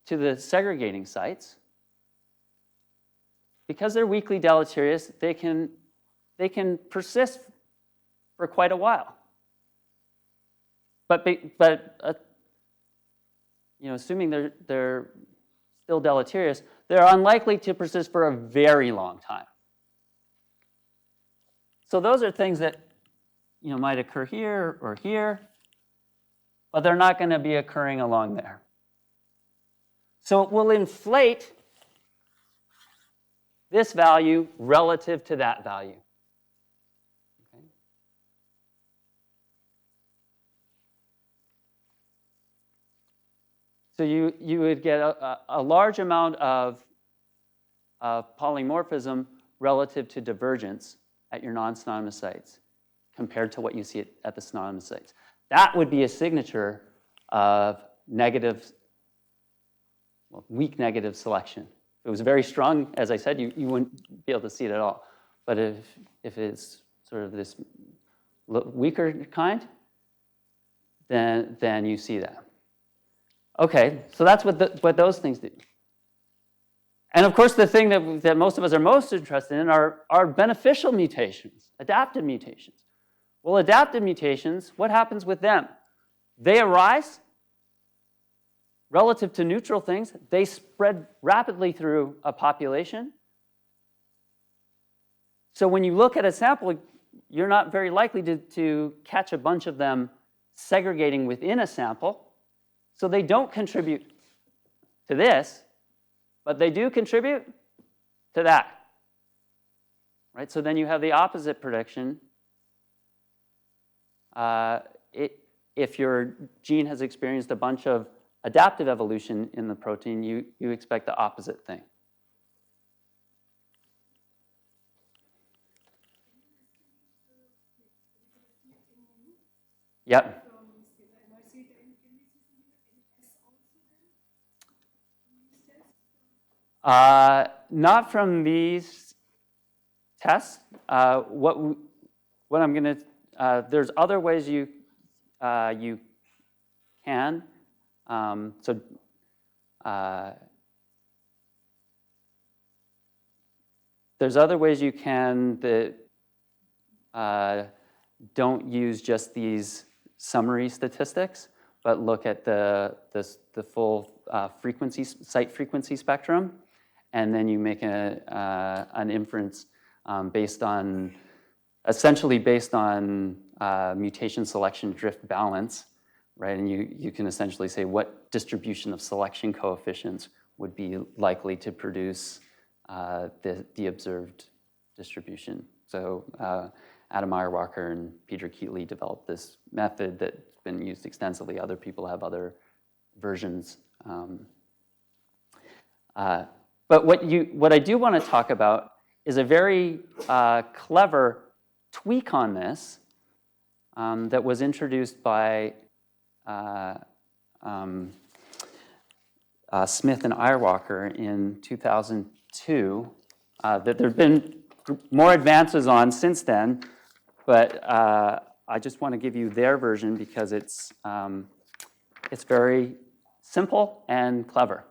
to the segregating sites. Because they're weakly deleterious, they can persist for quite a while. But assuming they're still deleterious, they're unlikely to persist for a very long time. So those are things that might occur here or here, but they're not going to be occurring along there. So it will inflate this value relative to that value. Okay. So you would get a large amount of polymorphism relative to divergence at your non-synonymous sites compared to what you see at the synonymous sites. That would be a signature of weak negative selection. If it was very strong, as I said, you wouldn't be able to see it at all. But if it's sort of this weaker kind, then you see that. Okay, so that's what those things do. And of course, the thing that most of us are most interested in are beneficial mutations, adaptive mutations. Well, adaptive mutations, what happens with them? They arise relative to neutral things. They spread rapidly through a population. So when you look at a sample, you're not very likely to catch a bunch of them segregating within a sample. So they don't contribute to this, but they do contribute to that. Right? So then you have the opposite prediction. If your gene has experienced a bunch of adaptive evolution in the protein, you expect the opposite thing. Yep. Not from these tests. What I'm going to there's other ways you can. There's other ways you can that don't use just these summary statistics, but look at the full site frequency spectrum, and then you make an inference essentially based on mutation selection drift balance, right? And you can essentially say what distribution of selection coefficients would be likely to produce the observed distribution. So Adam Meyerwalker and Peter Keatley developed this method that's been used extensively. Other people have other versions. But what I do want to talk about is a very clever tweak on this that was introduced by Smith and Eierwacher in 2002 that there have been more advances on since then, but I just want to give you their version because it's very simple and clever.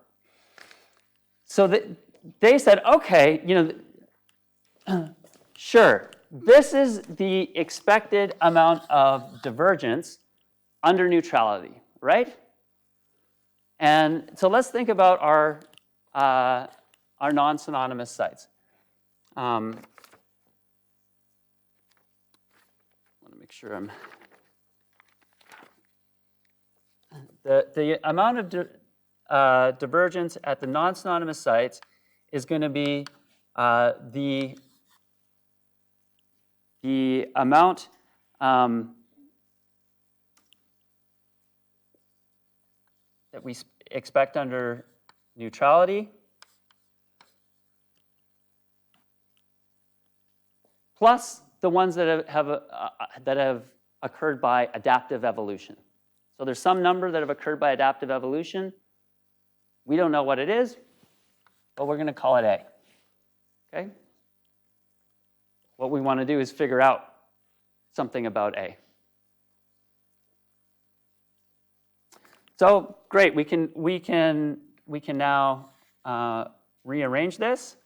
So they said, okay, sure, this is the expected amount of divergence under neutrality, right? And so let's think about our non-synonymous sites. I want to make sure I'm... The amount of divergence at the non-synonymous sites is going to be the amount that we expect under neutrality plus the ones that have occurred by adaptive evolution. So there's some number that have occurred by adaptive evolution. We don't know what it is, but we're going to call it A. Okay? What we want to do is figure out something about A. So great, we can now rearrange this.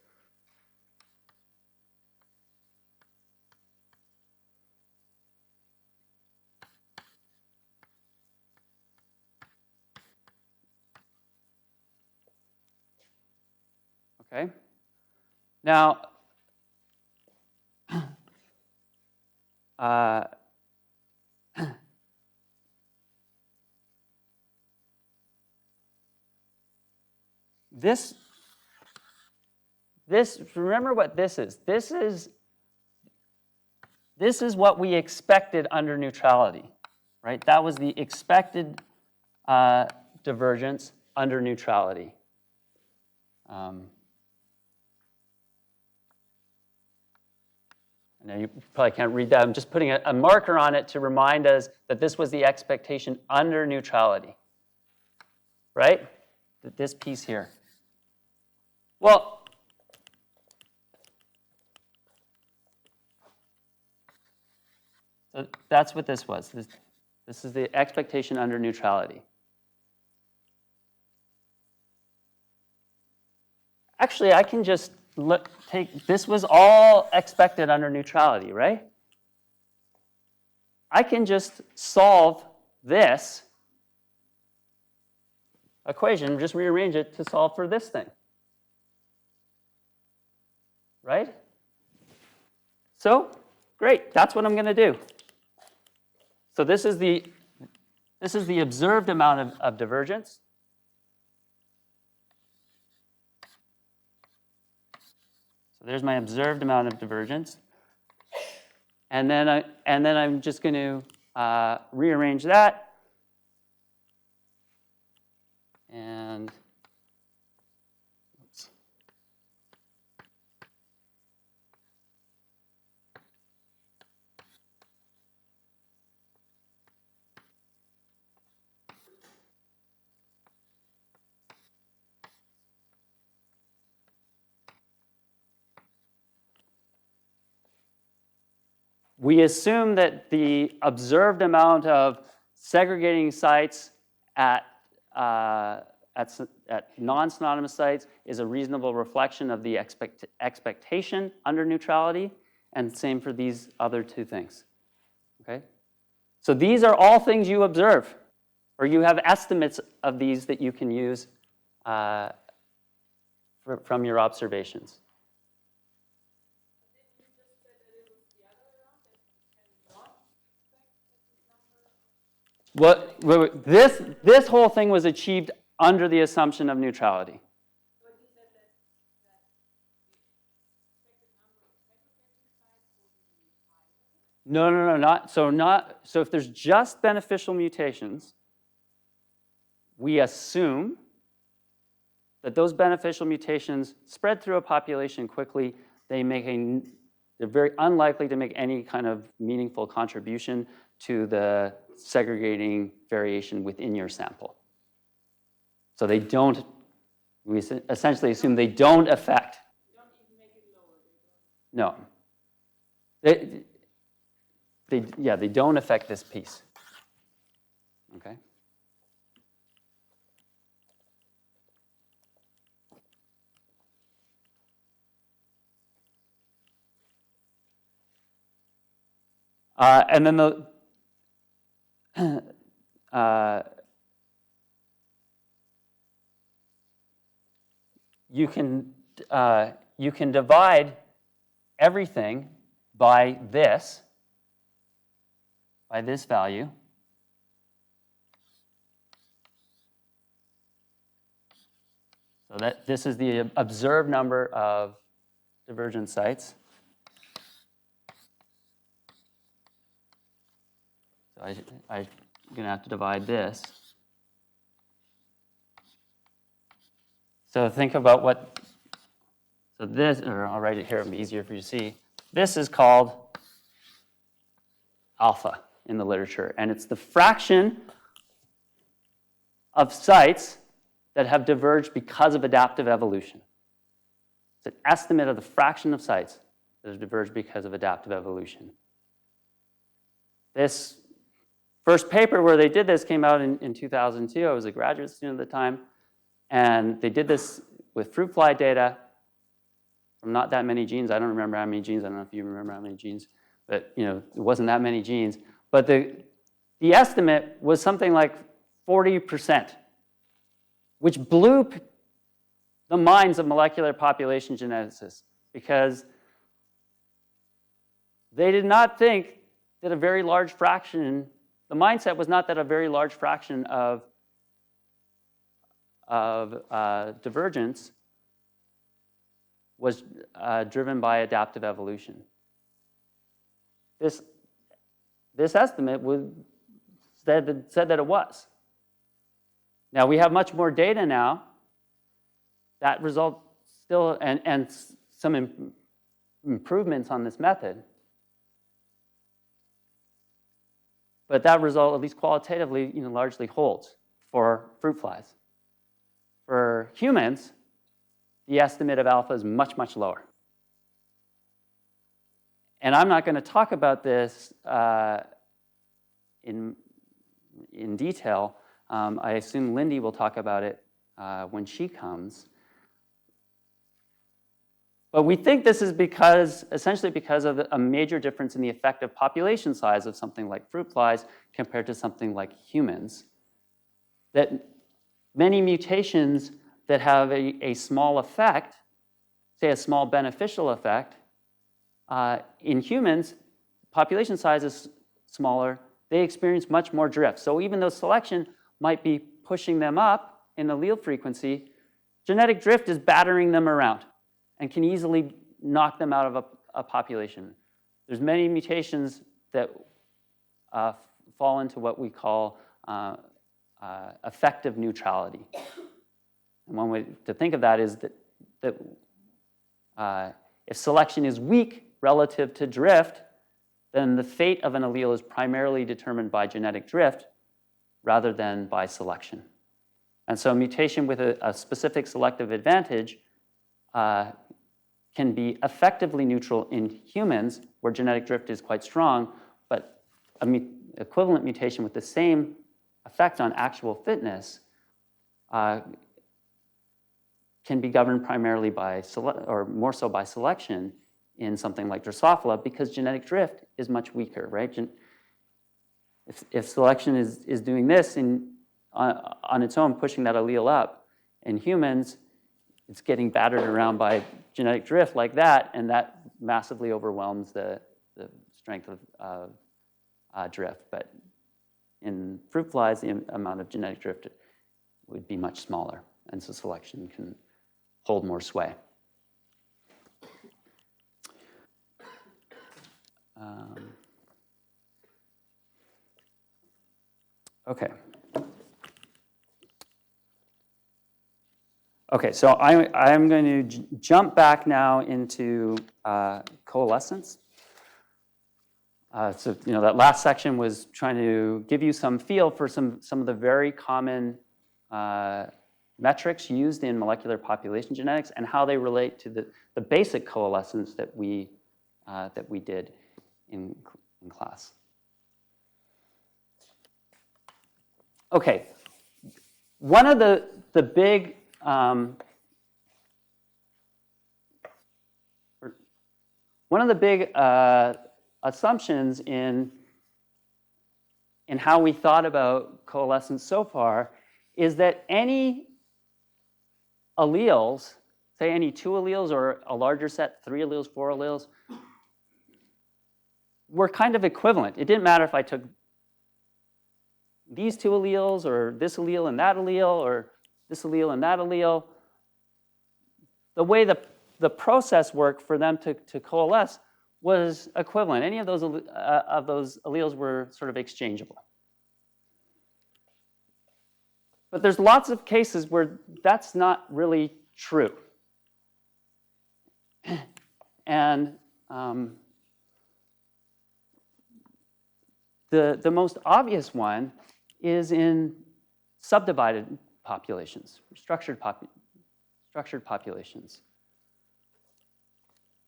Okay. Now, this, remember what this is. This is what we expected under neutrality, right? That was the expected divergence under neutrality. Now you probably can't read that. I'm just putting a marker on it to remind us that this was the expectation under neutrality, right? This piece here. Well, so that's what this was. This is the expectation under neutrality. Actually, I can just take, this was all expected under neutrality, right? I can just solve this equation, just rearrange it to solve for this thing, right? So, great, that's what I'm going to do. So this is the observed amount of divergence. So there's my observed amount of divergence. And then I'm just going to rearrange that. And oops. We assume that the observed amount of segregating sites at non-synonymous sites is a reasonable reflection of the expectation under neutrality, and same for these other two things. Okay? So these are all things you observe, or you have estimates of these that you can use from your observations. This whole thing was achieved under the assumption of neutrality. No, not so if there's just beneficial mutations, we assume that those beneficial mutations spread through a population quickly. They're very unlikely to make any kind of meaningful contribution to the segregating variation within your sample. So they don't, we essentially assume they don't affect. You don't even make it lower. No. They don't affect this piece. Okay? And then you can divide everything by this value. So that this is the observed number of divergent sites. So I'm going to have to divide this. So think about what, so this, or I'll write it here, it'll be easier for you to see. This is called alpha in the literature, and it's the fraction of sites that have diverged because of adaptive evolution. It's an estimate of the fraction of sites that have diverged because of adaptive evolution. This first paper where they did this came out in 2002. I was a graduate student at the time. And they did this with fruit fly data from not that many genes. I don't remember how many genes. I don't know if you remember how many genes. But it wasn't that many genes. But the estimate was something like 40%, which blew the minds of molecular population geneticists, because they did not think that a very large fraction, the mindset was not that a very large fraction of divergence was driven by adaptive evolution. This estimate said that it was. Now we have much more data now. That result still, and some improvements on this method. But that result, at least qualitatively, largely holds for fruit flies. For humans, the estimate of alpha is much, much lower. And I'm not going to talk about this in detail. I assume Lindy will talk about it when she comes. But we think this is essentially because of a major difference in the effective population size of something like fruit flies compared to something like humans. That many mutations that have a small effect, say a small beneficial effect, in humans, population size is smaller, they experience much more drift. So even though selection might be pushing them up in allele frequency, genetic drift is battering them around and can easily knock them out of a population. There's many mutations that fall into what we call effective neutrality. And one way to think of that is that if selection is weak relative to drift, then the fate of an allele is primarily determined by genetic drift rather than by selection. And so mutation with a specific selective advantage can be effectively neutral in humans, where genetic drift is quite strong, but an equivalent mutation with the same effect on actual fitness can be governed primarily by, or more so by selection in something like Drosophila, because genetic drift is much weaker, right? If selection is doing this on its own, pushing that allele up, in humans, it's getting battered around by genetic drift like that, and that massively overwhelms the strength of drift. But in fruit flies, the amount of genetic drift would be much smaller, and so selection can hold more sway. Okay, so I'm going to jump back now into coalescence. So that last section was trying to give you some feel for some of the very common metrics used in molecular population genetics and how they relate to the basic coalescence that we did in class. Okay, one of the big assumptions in how we thought about coalescence so far is that any alleles, say any 2 alleles or a larger set, 3 alleles, 4 alleles, were kind of equivalent. It didn't matter if I took these 2 alleles or this allele and that allele or this allele and that allele. The way the process worked for them to coalesce was equivalent. Any of those alleles were sort of exchangeable. But there's lots of cases where that's not really true. And the most obvious one is in subdivided populations, structured populations.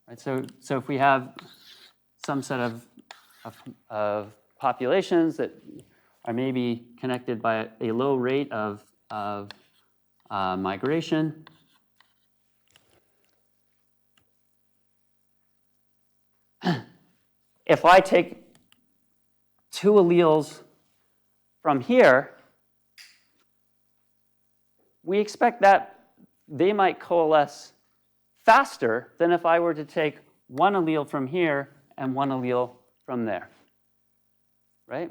Right, so if we have some set of populations that are maybe connected by a low rate of migration, if I take 2 alleles from here, we expect that they might coalesce faster than if I were to take 1 allele from here and 1 allele from there, right?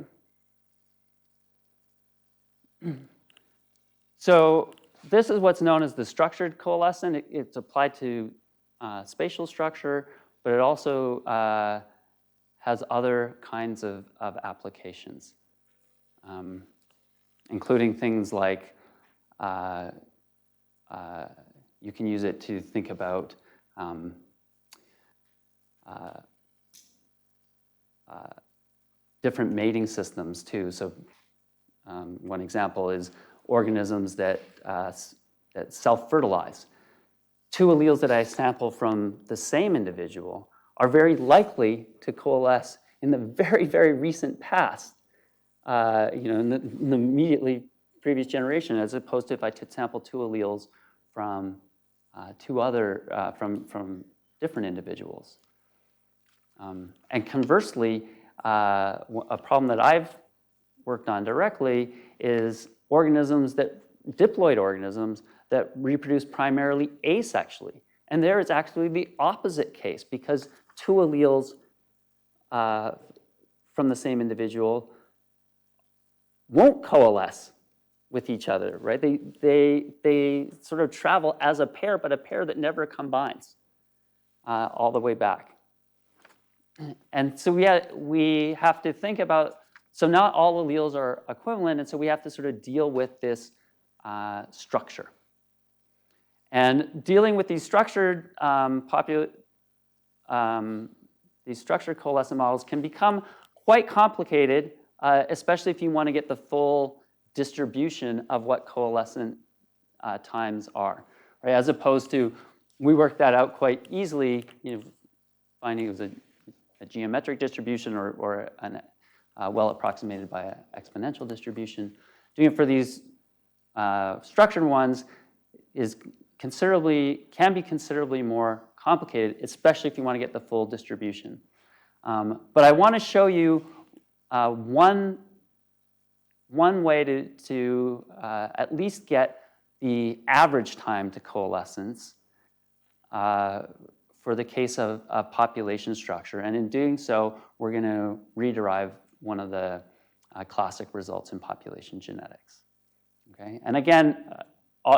So this is what's known as the structured coalescent. It's applied to spatial structure, but it also has other kinds of applications, including things like you can use it to think about different mating systems too. So one example is organisms that self-fertilize. 2 alleles that I sample from the same individual are very likely to coalesce in the very, very recent past, in the immediately previous generation, as opposed to if I sample 2 alleles from from different individuals. And conversely, a problem that I've worked on directly is diploid organisms that reproduce primarily asexually. And there it's actually the opposite case, because 2 alleles from the same individual won't coalesce with each other, right? They sort of travel as a pair, but a pair that never combines all the way back. And so we have to think about, so not all alleles are equivalent, and so we have to sort of deal with this structure. And dealing with these structured coalescent models can become quite complicated, especially if you want to get the full distribution of what coalescent times are, right? As opposed to, we worked that out quite easily, finding it was a geometric distribution or well approximated by an exponential distribution. Doing it for these structured ones can be considerably more complicated, especially if you want to get the full distribution. But I want to show you one way to at least get the average time to coalescence for the case of population structure. And in doing so, we're going to rederive one of the classic results in population genetics. Okay? And again,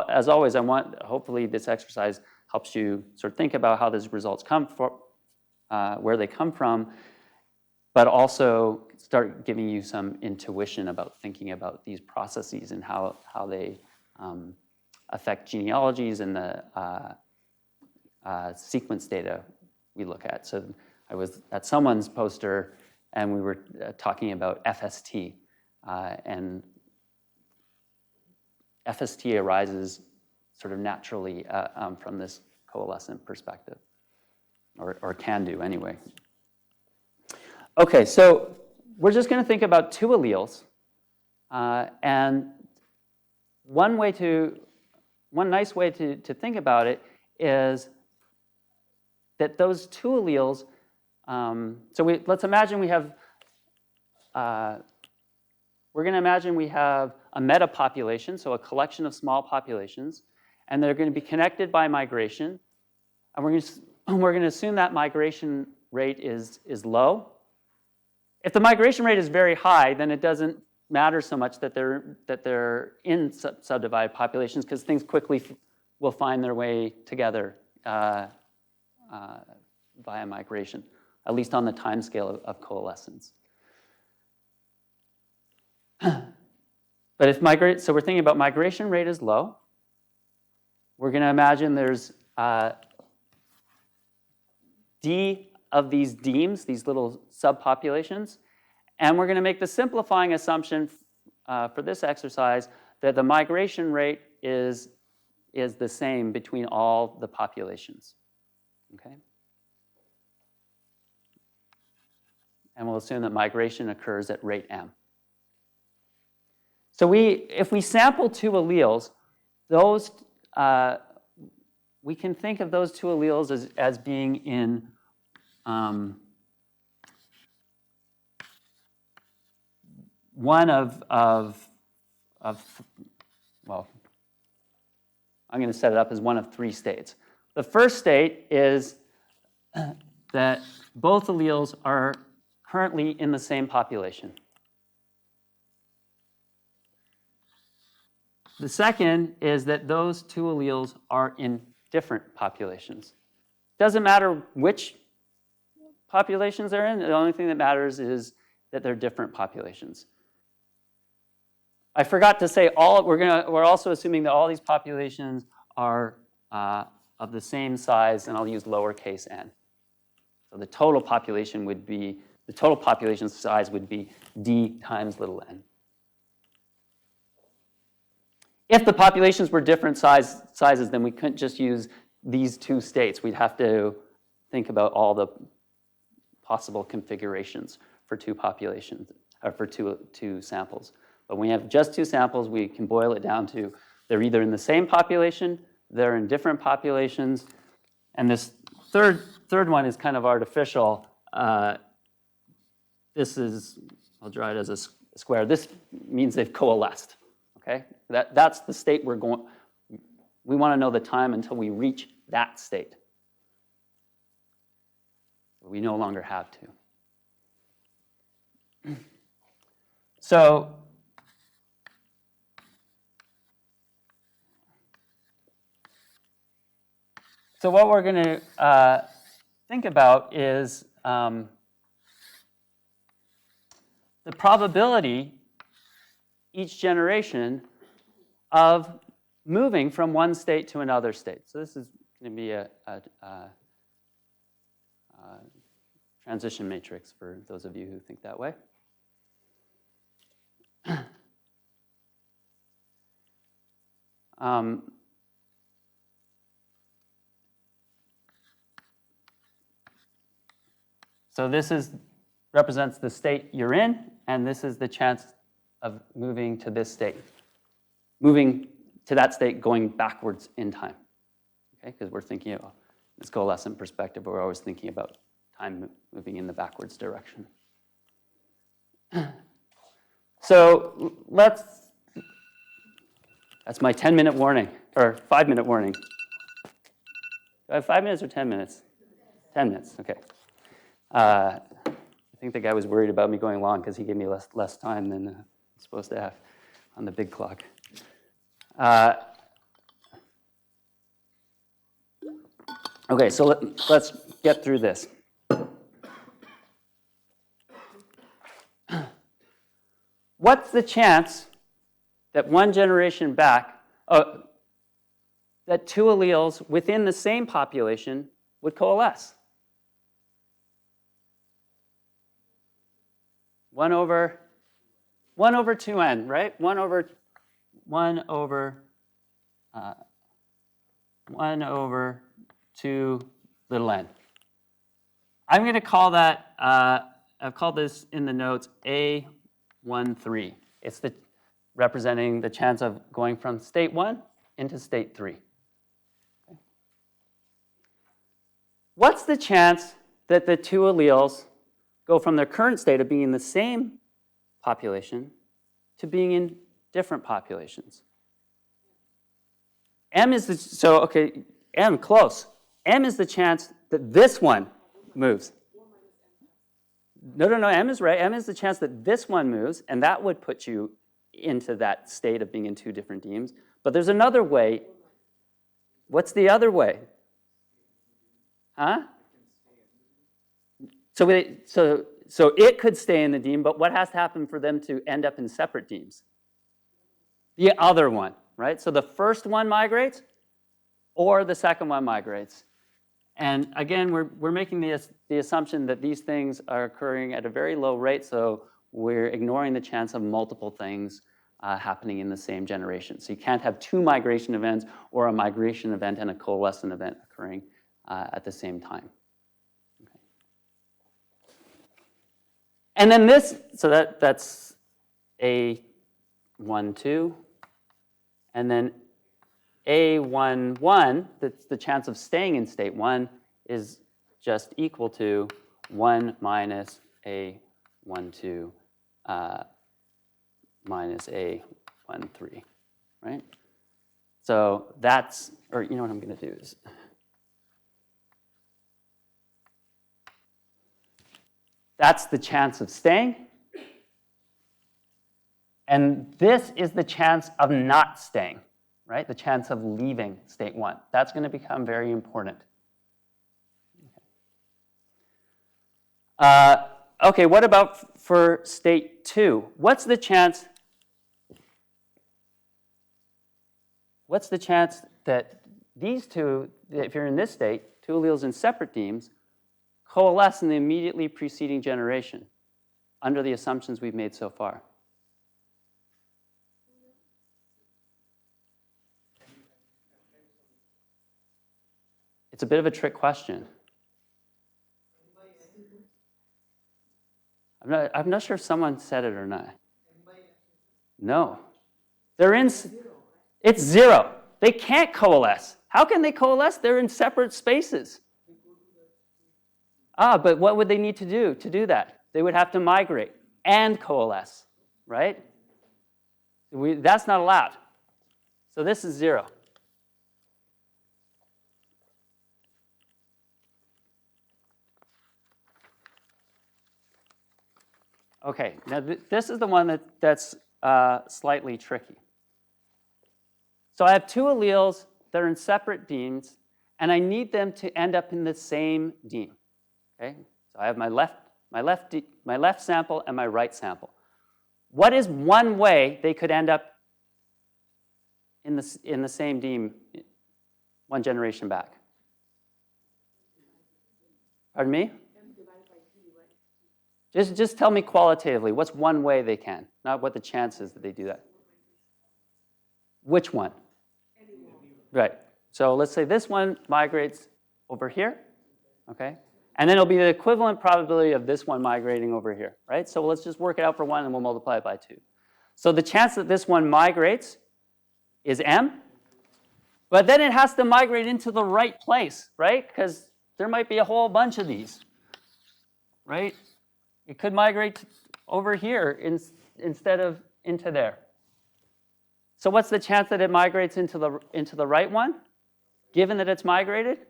as always, hopefully this exercise helps you sort of think about how these results come from, where they come from, but also start giving you some intuition about thinking about these processes and how they affect genealogies and the sequence data we look at. So I was at someone's poster and we were talking about FST. And FST arises sort of naturally from this coalescent perspective, or can do anyway. Okay, so we're just going to think about two alleles. And one nice way to think about it is that those two alleles, let's imagine we have, we're going to imagine we have a metapopulation, so a collection of small populations, and they're going to be connected by migration. And we're going to assume that migration rate is low. If the migration rate is very high, then it doesn't matter so much that they're in subdivided populations, because things quickly will find their way together via migration, at least on the time scale of coalescence. But if so we're thinking about migration rate is low. We're going to imagine there's D of these demes, these little subpopulations, and we're going to make the simplifying assumption for this exercise that the migration rate is the same between all the populations. Okay? And we'll assume that migration occurs at rate m. So if we sample two alleles, those we can think of those two alleles as being in one of well, I'm going to set it up as one of three states. The first state is that both alleles are currently in the same population. The second is that those two alleles are in different populations. Doesn't matter which populations they're in, the only thing that matters is that they're different populations. I forgot to say we're also assuming that all these populations are of the same size, and I'll use lowercase n. So the total population size would be D times little n. If the populations were different sizes, then we couldn't just use these two states. We'd have to think about all the possible configurations for two populations, or for two samples. But when we have just two samples, we can boil it down to they're either in the same population, they're in different populations, and this third one is kind of artificial. This is, I'll draw it as a square. This means they've coalesced. Okay, that's the state we're going. We want to know the time until we reach that state. We no longer have to. So what we're going to think about is the probability each generation of moving from one state to another state. So this is going to be a transition matrix for those of you who think that way. So this represents the state you're in, and this is the chance of moving to this state. Moving to that state going backwards in time. Okay, because we're thinking of this coalescent perspective, we're always thinking about time moving in the backwards direction. So that's my 10-minute warning, or 5-minute warning. Do I have 5 minutes or 10 minutes? 10 minutes, okay. I think the guy was worried about me going long because he gave me less time than I'm supposed to have on the big clock. Okay, so let's get through this. What's the chance that one generation back, that two alleles within the same population would coalesce? 1 over 2n, right? 1 over 1 over 2 little n. I'm going to call that, I've called this in the notes A13. It's representing the chance of going from state 1 into state 3. Okay. What's the chance that the two alleles go from their current state of being in the same population to being in different populations? M is the, so okay, M, close. M is the chance that this one moves. No, M is right. M is the chance that this one moves, and that would put you into that state of being in two different demes. But there's another way. What's the other way? Huh? So it could stay in the deme, but what has to happen for them to end up in separate demes? The other one, right? So the first one migrates, or the second one migrates. And again, we're making the assumption that these things are occurring at a very low rate, so we're ignoring the chance of multiple things happening in the same generation. So you can't have two migration events or a migration event and a coalescent event occurring at the same time. Okay. And then this, so that's A1, 2. And then A11, that's the chance of staying in state 1, is just equal to 1 minus A12 minus A13, right? So that's, or you know what I'm going to do is, that's the chance of staying. And this is the chance of not staying, right? The chance of leaving state 1. That's going to become very important. Okay, what about for state 2? What's the chance that these two, if you're in this state, two alleles in separate demes, coalesce in the immediately preceding generation under the assumptions we've made so far? It's a bit of a trick question. I'm not sure if someone said it or not. No. They're in, it's 0. They can't coalesce. How can they coalesce? They're in separate spaces. But what would they need to do that? They would have to migrate and coalesce, right? That's not allowed. So this is 0. Okay, now this is the one that's slightly tricky. So I have two alleles that are in separate demes, and I need them to end up in the same deme. Okay, so I have my left sample and my right sample. What is one way they could end up in the same deme one generation back? Pardon me? Just tell me qualitatively, what's one way they can, not what the chance is that they do that. Which one? Right. So let's say this one migrates over here, okay? And then it'll be the equivalent probability of this one migrating over here, right? So let's just work it out for 1 and we'll multiply it by 2. So the chance that this one migrates is m, but then it has to migrate into the right place, right? Because there might be a whole bunch of these, right? It could migrate over here instead of into there. So what's the chance that it migrates into the right one, given that it's migrated?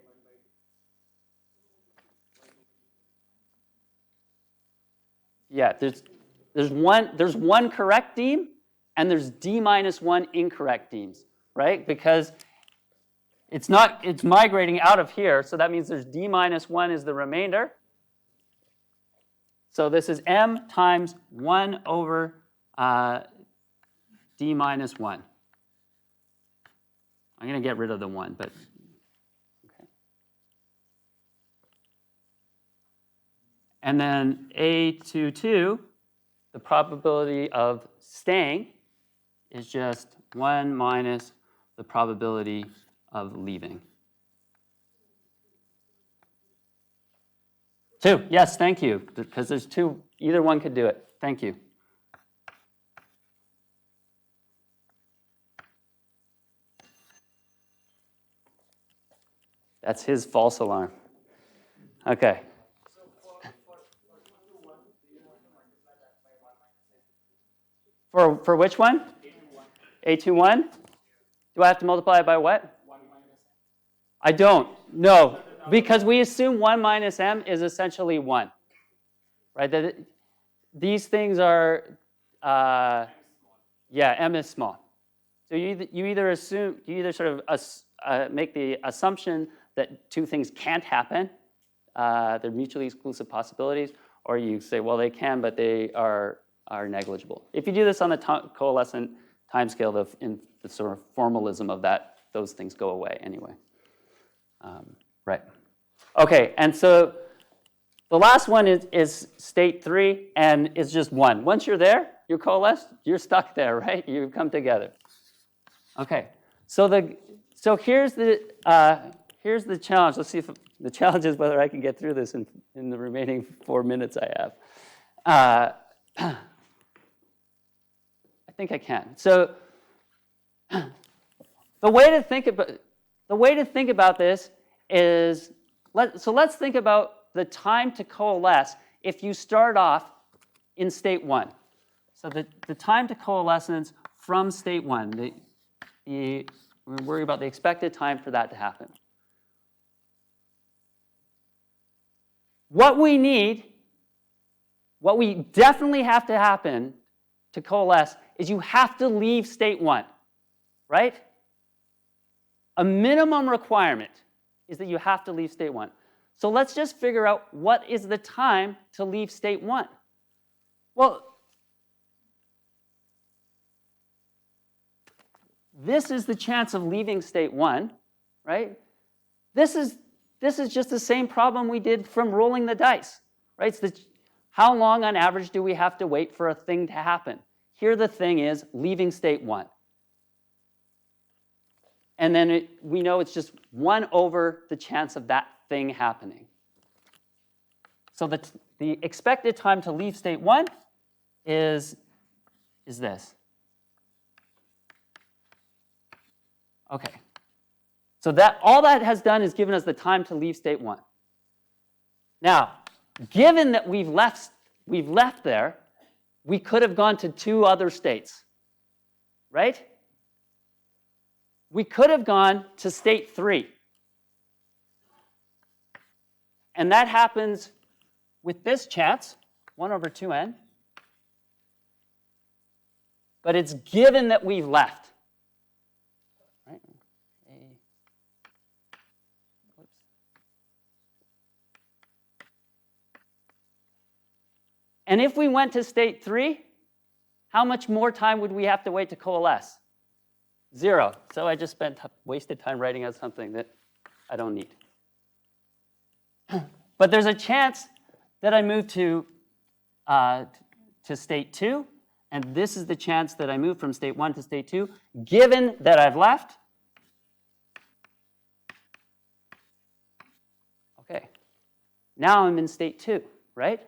Yeah, there's one correct deme, and there's d minus 1 incorrect demes, right? Because it's migrating out of here, so that means there's d minus 1 is the remainder. So this is m times 1 over d minus 1. I'm going to get rid of the 1, but okay. And then A22, the probability of staying is just 1 minus the probability of leaving. 2, yes, thank you, because there's 2, either one could do it. Thank you. That's his false alarm. Okay. For which one? A21? Do I have to multiply it by what? I don't. No, because we assume 1 minus m is essentially 1. Right? That these things are, yeah, m is small. So you either sort of make the assumption that 2 things can't happen, they're mutually exclusive possibilities, or you say, well, they can, but they are negligible. If you do this on the coalescent timescale, in the sort of formalism of that, those things go away anyway. Right. Okay, and so the last one is state 3, and it's just 1. Once you're there, you're coalesced, you're stuck there, right? You come together. Okay, so here's the challenge. Let's see if the challenge is whether I can get through this in the remaining 4 minutes I have. I think I can. So the way to think about this is let's think about the time to coalesce if you start off in state 1. So the time to coalescence from state 1. We worry about the expected time for that to happen. What we definitely have to happen to coalesce is you have to leave state 1, right? A minimum requirement is that you have to leave state 1. So let's just figure out what is the time to leave state 1. Well, this is the chance of leaving state 1, right? This is just the same problem we did from rolling the dice, right? It's how long on average do we have to wait for a thing to happen? Here the thing is leaving state 1. And then we know it's just 1 over the chance of that thing happening. So the expected time to leave state 1 is this. Okay. So all that has done is given us the time to leave state 1. Now, given that we've left there, we could have gone to 2 other states, right? We could have gone to state 3. And that happens with this chance, 1 over 2n. But it's given that we've left. Right? Whoops. And if we went to state 3, how much more time would we have to wait to coalesce? 0. So I just wasted time writing out something that I don't need. But there's a chance that I move to state 2, and this is the chance that I move from state 1 to state 2, given that I've left. Okay. Now I'm in state 2, right?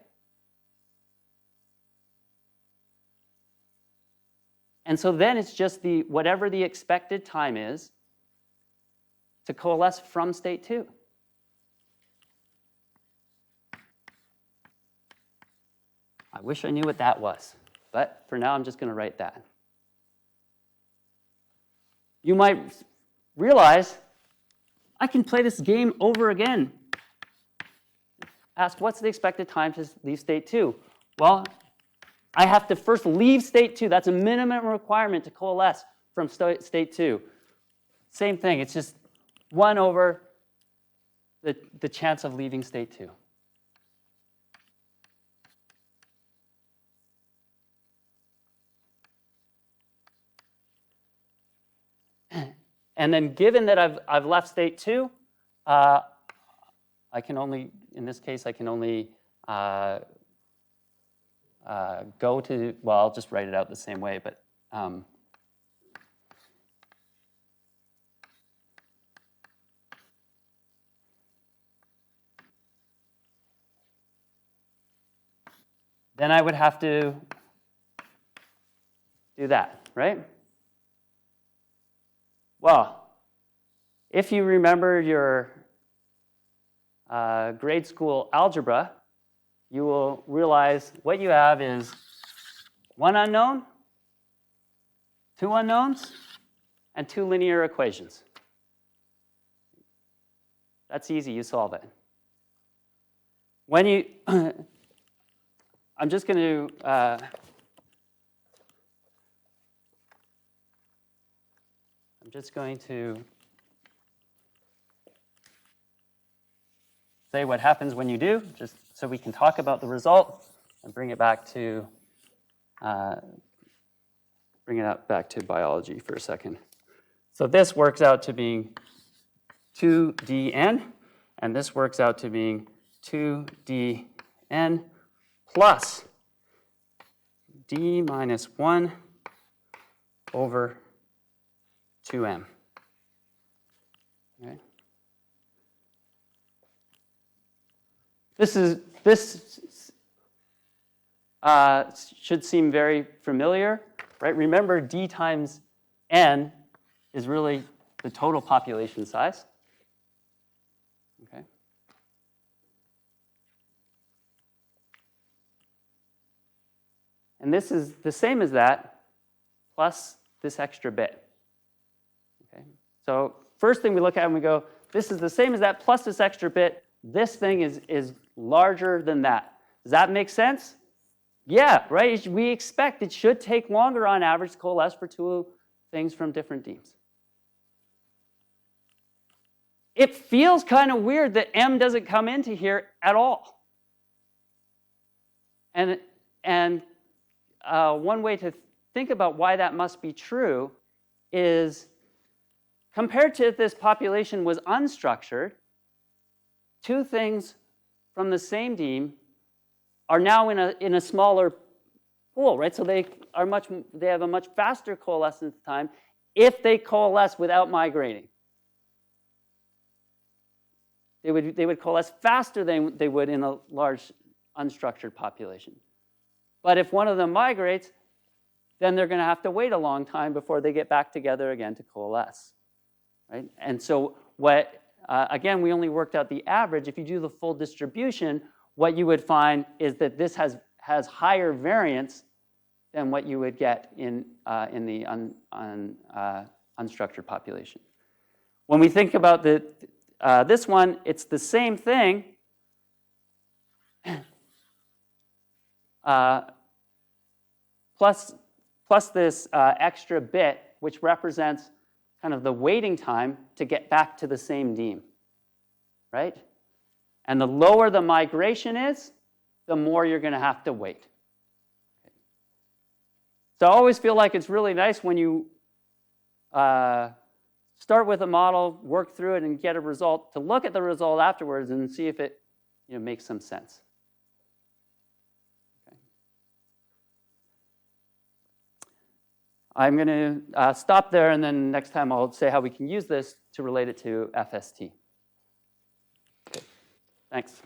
And so then it's just whatever the expected time is to coalesce from state 2. I wish I knew what that was, but for now I'm just going to write that. You might realize I can play this game over again. Ask, what's the expected time to leave state 2? Well, I have to first leave state 2. That's a minimum requirement to coalesce from state 2. Same thing. It's just 1 over the chance of leaving state 2. And then given that I've left state 2, I can only, in this case, I can only go to, well, I'll just write it out the same way, but then I would have to do that, right? Well, if you remember your grade school algebra, you will realize what you have is one unknown, two unknowns, and two linear equations. That's easy, you solve it. When you, I'm just going to, say what happens when you do, just so we can talk about the result and bring it back to biology for a second. So this works out to being 2dn, and this works out to being 2dn plus d minus 1 over 2m. Okay. This should seem very familiar, right? Remember, d times n is really the total population size. Okay. And this is the same as that, plus this extra bit. Okay. So first thing we look at and we go, this is the same as that plus this extra bit. This thing is larger than that. Does that make sense? Yeah, right? We expect it should take longer on average to coalesce for two things from different demes. It feels kind of weird that m doesn't come into here at all. And one way to think about why that must be true is compared to if this population was unstructured, two things from the same deme are now in a smaller pool, right? So they have a much faster coalescence time if they coalesce without migrating. They would coalesce faster than they would in a large unstructured population. But if one of them migrates, then they're going to have to wait a long time before they get back together again to coalesce, right? And so again, we only worked out the average. If you do the full distribution, what you would find is that this has higher variance than what you would get in the unstructured population. When we think about this one, it's the same thing. Plus this extra bit, which represents kind of the waiting time to get back to the same deme, right? And the lower the migration is, the more you're going to have to wait. Okay. So I always feel like it's really nice when you start with a model, work through it, and get a result, to look at the result afterwards and see if it makes some sense. Okay. I'm going to stop there, and then next time I'll say how we can use this to relate it to FST. Okay. Thanks.